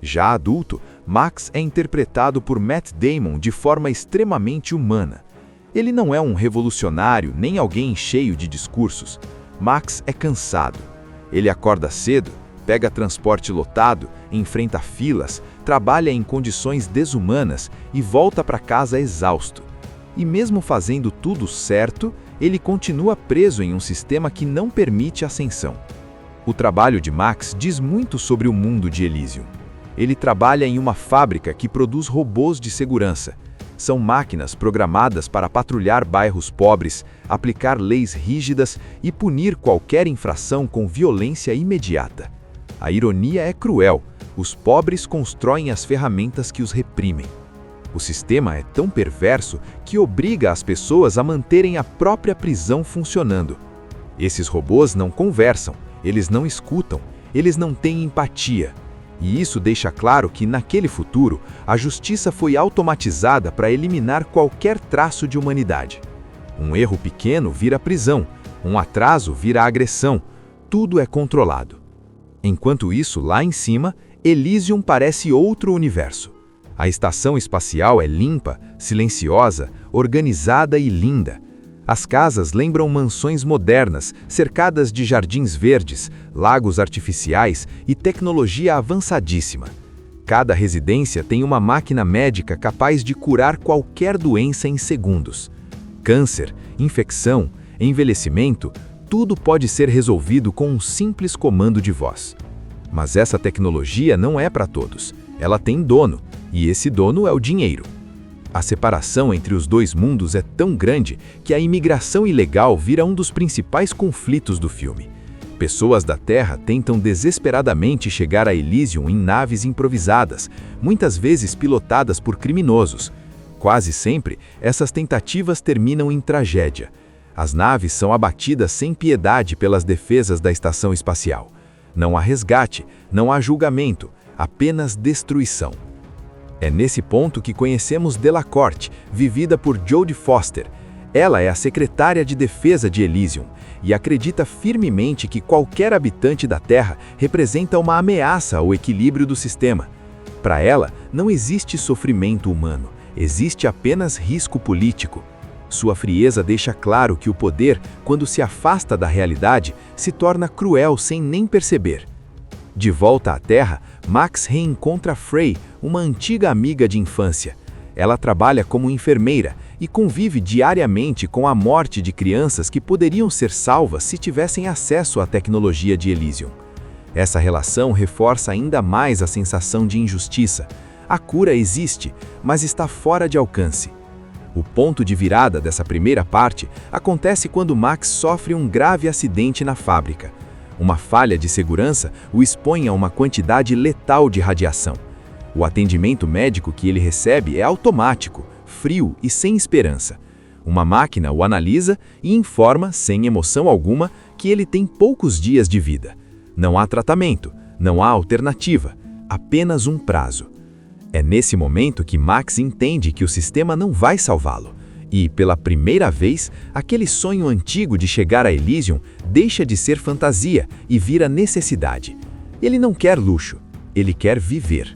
Já adulto, Max é interpretado por Matt Damon de forma extremamente humana. Ele não é um revolucionário nem alguém cheio de discursos. Max é cansado. Ele acorda cedo, pega transporte lotado, enfrenta filas, trabalha em condições desumanas e volta para casa exausto. E mesmo fazendo tudo certo, ele continua preso em um sistema que não permite ascensão. O trabalho de Max diz muito sobre o mundo de Elysium. Ele trabalha em uma fábrica que produz robôs de segurança. São máquinas programadas para patrulhar bairros pobres, aplicar leis rígidas e punir qualquer infração com violência imediata. A ironia é cruel: os pobres constroem as ferramentas que os reprimem. O sistema é tão perverso que obriga as pessoas a manterem a própria prisão funcionando. Esses robôs não conversam, eles não escutam, eles não têm empatia. E isso deixa claro que, naquele futuro, a justiça foi automatizada para eliminar qualquer traço de humanidade. Um erro pequeno vira prisão, um atraso vira agressão, tudo é controlado. Enquanto isso, lá em cima, Elysium parece outro universo. A estação espacial é limpa, silenciosa, organizada e linda. As casas lembram mansões modernas, cercadas de jardins verdes, lagos artificiais e tecnologia avançadíssima. Cada residência tem uma máquina médica capaz de curar qualquer doença em segundos. Câncer, infecção, envelhecimento, tudo pode ser resolvido com um simples comando de voz. Mas essa tecnologia não é para todos. Ela tem dono, e esse dono é o dinheiro. A separação entre os dois mundos é tão grande que a imigração ilegal vira um dos principais conflitos do filme. Pessoas da Terra tentam desesperadamente chegar a Elysium em naves improvisadas, muitas vezes pilotadas por criminosos. Quase sempre, essas tentativas terminam em tragédia. As naves são abatidas sem piedade pelas defesas da estação espacial. Não há resgate, não há julgamento, apenas destruição. É nesse ponto que conhecemos Delacorte, vivida por Jodie Foster. Ela é a secretária de defesa de Elysium e acredita firmemente que qualquer habitante da Terra representa uma ameaça ao equilíbrio do sistema. Para ela, não existe sofrimento humano, existe apenas risco político. Sua frieza deixa claro que o poder, quando se afasta da realidade, se torna cruel sem nem perceber. De volta à Terra, Max reencontra Frey, uma antiga amiga de infância. Ela trabalha como enfermeira e convive diariamente com a morte de crianças que poderiam ser salvas se tivessem acesso à tecnologia de Elysium. Essa relação reforça ainda mais a sensação de injustiça. A cura existe, mas está fora de alcance. O ponto de virada dessa primeira parte acontece quando Max sofre um grave acidente na fábrica. Uma falha de segurança o expõe a uma quantidade letal de radiação. O atendimento médico que ele recebe é automático, frio e sem esperança. Uma máquina o analisa e informa, sem emoção alguma, que ele tem poucos dias de vida. Não há tratamento, não há alternativa, apenas um prazo. É nesse momento que Max entende que o sistema não vai salvá-lo. E, pela primeira vez, aquele sonho antigo de chegar a Elysium deixa de ser fantasia e vira necessidade. Ele não quer luxo, ele quer viver.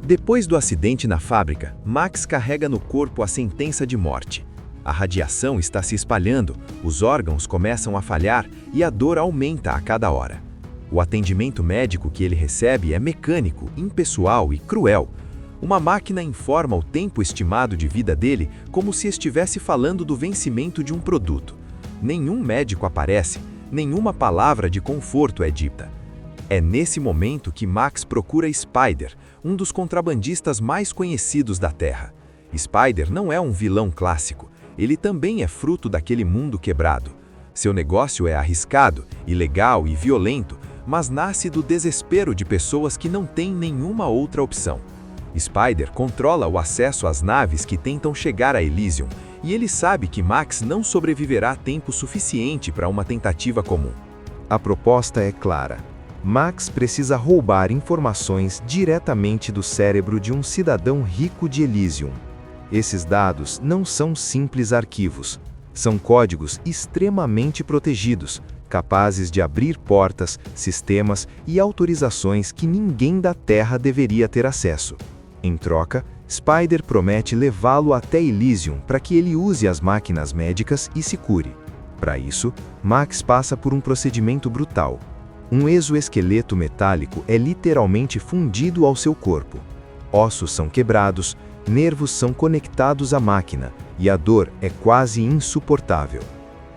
Depois do acidente na fábrica, Max carrega no corpo a sentença de morte. A radiação está se espalhando, os órgãos começam a falhar e a dor aumenta a cada hora. O atendimento médico que ele recebe é mecânico, impessoal e cruel. Uma máquina informa o tempo estimado de vida dele como se estivesse falando do vencimento de um produto. Nenhum médico aparece, nenhuma palavra de conforto é dita. É nesse momento que Max procura Spider, um dos contrabandistas mais conhecidos da Terra. Spider não é um vilão clássico, ele também é fruto daquele mundo quebrado. Seu negócio é arriscado, ilegal e violento, mas nasce do desespero de pessoas que não têm nenhuma outra opção. Spider controla o acesso às naves que tentam chegar a Elysium, e ele sabe que Max não sobreviverá tempo suficiente para uma tentativa comum. A proposta é clara. Max precisa roubar informações diretamente do cérebro de um cidadão rico de Elysium. Esses dados não são simples arquivos. São códigos extremamente protegidos, capazes de abrir portas, sistemas e autorizações que ninguém da Terra deveria ter acesso. Em troca, Spider promete levá-lo até Elysium para que ele use as máquinas médicas e se cure. Para isso, Max passa por um procedimento brutal. Um exoesqueleto metálico é literalmente fundido ao seu corpo. Ossos são quebrados, nervos são conectados à máquina e a dor é quase insuportável.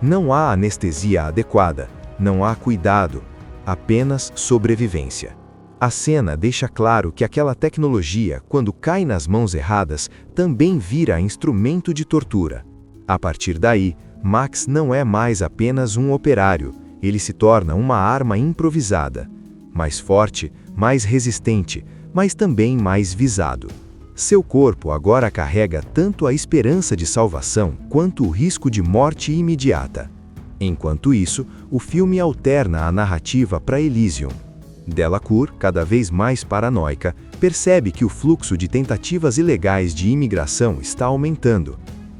Não há anestesia adequada, não há cuidado, apenas sobrevivência. A cena deixa claro que aquela tecnologia, quando cai nas mãos erradas, também vira instrumento de tortura. A partir daí, Max não é mais apenas um operário, ele se torna uma arma improvisada. Mais forte, mais resistente, mas também mais visado. Seu corpo agora carrega tanto a esperança de salvação quanto o risco de morte imediata. Enquanto isso, o filme alterna a narrativa para Elysium. Delacour, cada vez mais paranoica, percebe que o fluxo de tentativas ilegais de imigração está aumentando.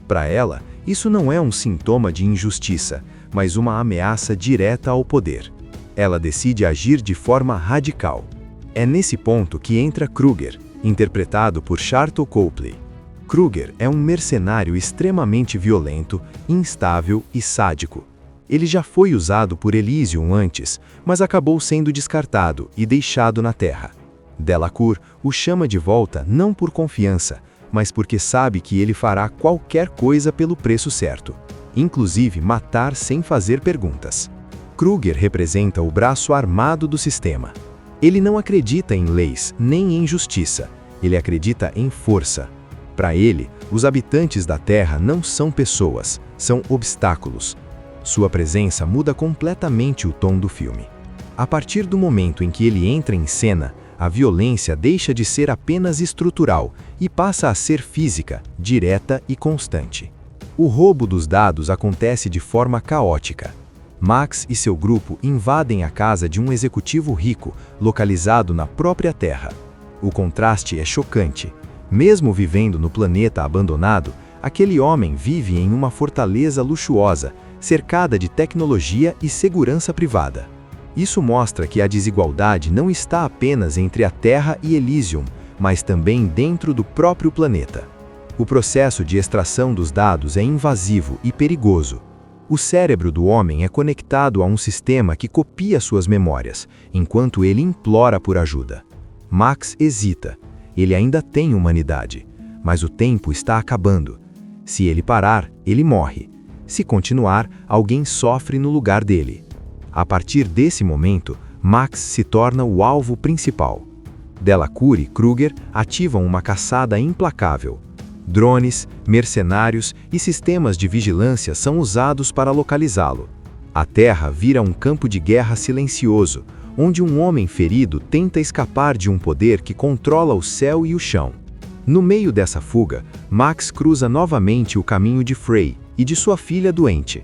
Para ela, isso não é um sintoma de injustiça, mas uma ameaça direta ao poder. Ela decide agir de forma radical. É nesse ponto que entra Kruger, interpretado por Sharlto Copley. Kruger é um mercenário extremamente violento, instável e sádico. Ele já foi usado por Elysium antes, mas acabou sendo descartado e deixado na Terra. Delacour o chama de volta não por confiança, mas porque sabe que ele fará qualquer coisa pelo preço certo, inclusive matar sem fazer perguntas. Kruger representa o braço armado do sistema. Ele não acredita em leis nem em justiça, ele acredita em força. Para ele, os habitantes da Terra não são pessoas, são obstáculos. Sua presença muda completamente o tom do filme. A partir do momento em que ele entra em cena, a violência deixa de ser apenas estrutural e passa a ser física, direta e constante. O roubo dos dados acontece de forma caótica. Max e seu grupo invadem a casa de um executivo rico, localizado na própria Terra. O contraste é chocante. Mesmo vivendo no planeta abandonado, aquele homem vive em uma fortaleza luxuosa, cercada de tecnologia e segurança privada. Isso mostra que a desigualdade não está apenas entre a Terra e Elysium, mas também dentro do próprio planeta. O processo de extração dos dados é invasivo e perigoso. O cérebro do homem é conectado a um sistema que copia suas memórias, enquanto ele implora por ajuda. Max hesita. Ele ainda tem humanidade, mas o tempo está acabando. Se ele parar, ele morre. Se continuar, alguém sofre no lugar dele. A partir desse momento, Max se torna o alvo principal. Delacour e Kruger ativam uma caçada implacável. Drones, mercenários e sistemas de vigilância são usados para localizá-lo. A Terra vira um campo de guerra silencioso, onde um homem ferido tenta escapar de um poder que controla o céu e o chão. No meio dessa fuga, Max cruza novamente o caminho de Frey e de sua filha doente.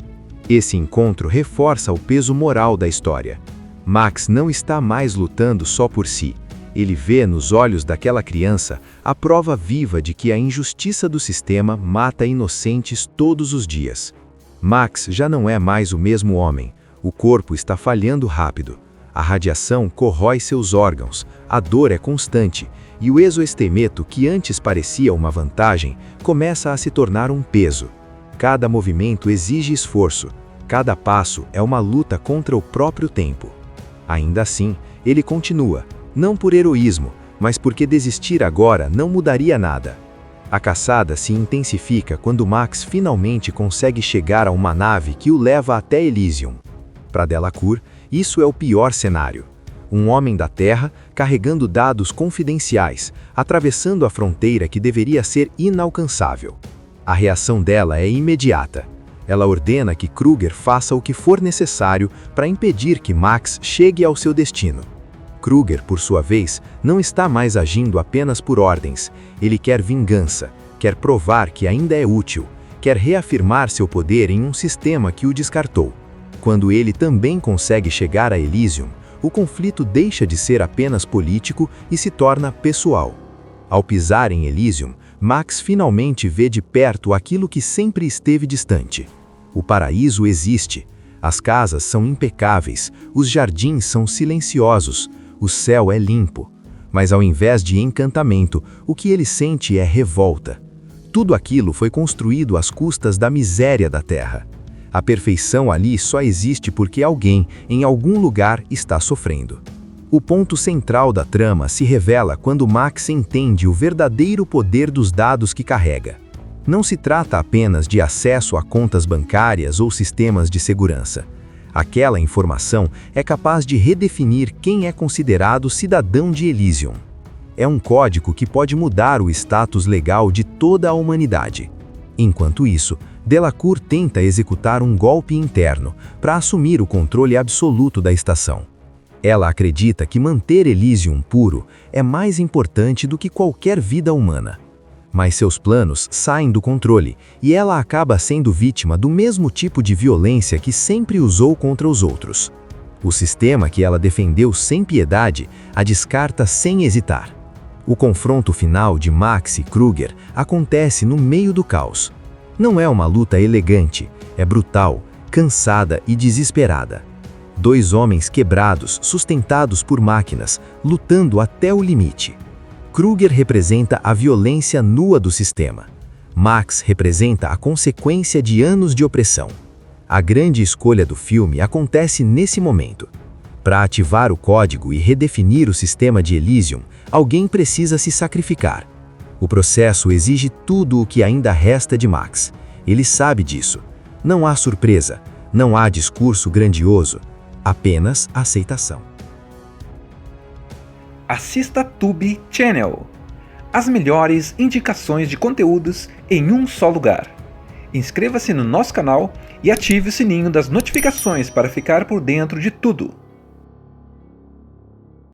Esse encontro reforça o peso moral da história. Max não está mais lutando só por si. Ele vê nos olhos daquela criança a prova viva de que a injustiça do sistema mata inocentes todos os dias. Max já não é mais o mesmo homem. O corpo está falhando rápido. A radiação corrói seus órgãos, a dor é constante, e o exoesqueleto, que antes parecia uma vantagem, começa a se tornar um peso. Cada movimento exige esforço, cada passo é uma luta contra o próprio tempo. Ainda assim, ele continua, não por heroísmo, mas porque desistir agora não mudaria nada. A caçada se intensifica quando Max finalmente consegue chegar a uma nave que o leva até Elysium. Para Delacour, isso é o pior cenário. um homem da Terra carregando dados confidenciais, atravessando a fronteira que deveria ser inalcançável. A reação dela é imediata. Ela ordena que Kruger faça o que for necessário para impedir que Max chegue ao seu destino. Kruger, por sua vez, não está mais agindo apenas por ordens. Ele quer vingança, quer provar que ainda é útil, quer reafirmar seu poder em um sistema que o descartou. Quando ele também consegue chegar a Elysium, o conflito deixa de ser apenas político e se torna pessoal. Ao pisar em Elysium, Max finalmente vê de perto aquilo que sempre esteve distante. O paraíso existe. As casas são impecáveis, os jardins são silenciosos, o céu é limpo. Mas ao invés de encantamento, o que ele sente é revolta. Tudo aquilo foi construído às custas da miséria da Terra. A perfeição ali só existe porque alguém, em algum lugar, está sofrendo. O ponto central da trama se revela quando Max entende o verdadeiro poder dos dados que carrega. Não se trata apenas de acesso a contas bancárias ou sistemas de segurança. Aquela informação é capaz de redefinir quem é considerado cidadão de Elysium. É um código que pode mudar o status legal de toda a humanidade. Enquanto isso, Delacour tenta executar um golpe interno para assumir o controle absoluto da estação. Ela acredita que manter Elysium puro é mais importante do que qualquer vida humana. Mas seus planos saem do controle e ela acaba sendo vítima do mesmo tipo de violência que sempre usou contra os outros. O sistema que ela defendeu sem piedade a descarta sem hesitar. O confronto final de Max e Kruger acontece no meio do caos. Não é uma luta elegante, é brutal, cansada e desesperada. Dois homens quebrados, sustentados por máquinas, lutando até o limite. Kruger representa a violência nua do sistema. Max representa a consequência de anos de opressão. A grande escolha do filme acontece nesse momento. Para ativar o código e redefinir o sistema de Elysium, alguém precisa se sacrificar. O processo exige tudo o que ainda resta de Max. Ele sabe disso. Não há surpresa, não há discurso grandioso, apenas aceitação. Assista Tube Channel. As melhores indicações de conteúdos em um só lugar. Inscreva-se no nosso canal e ative o sininho das notificações para ficar por dentro de tudo.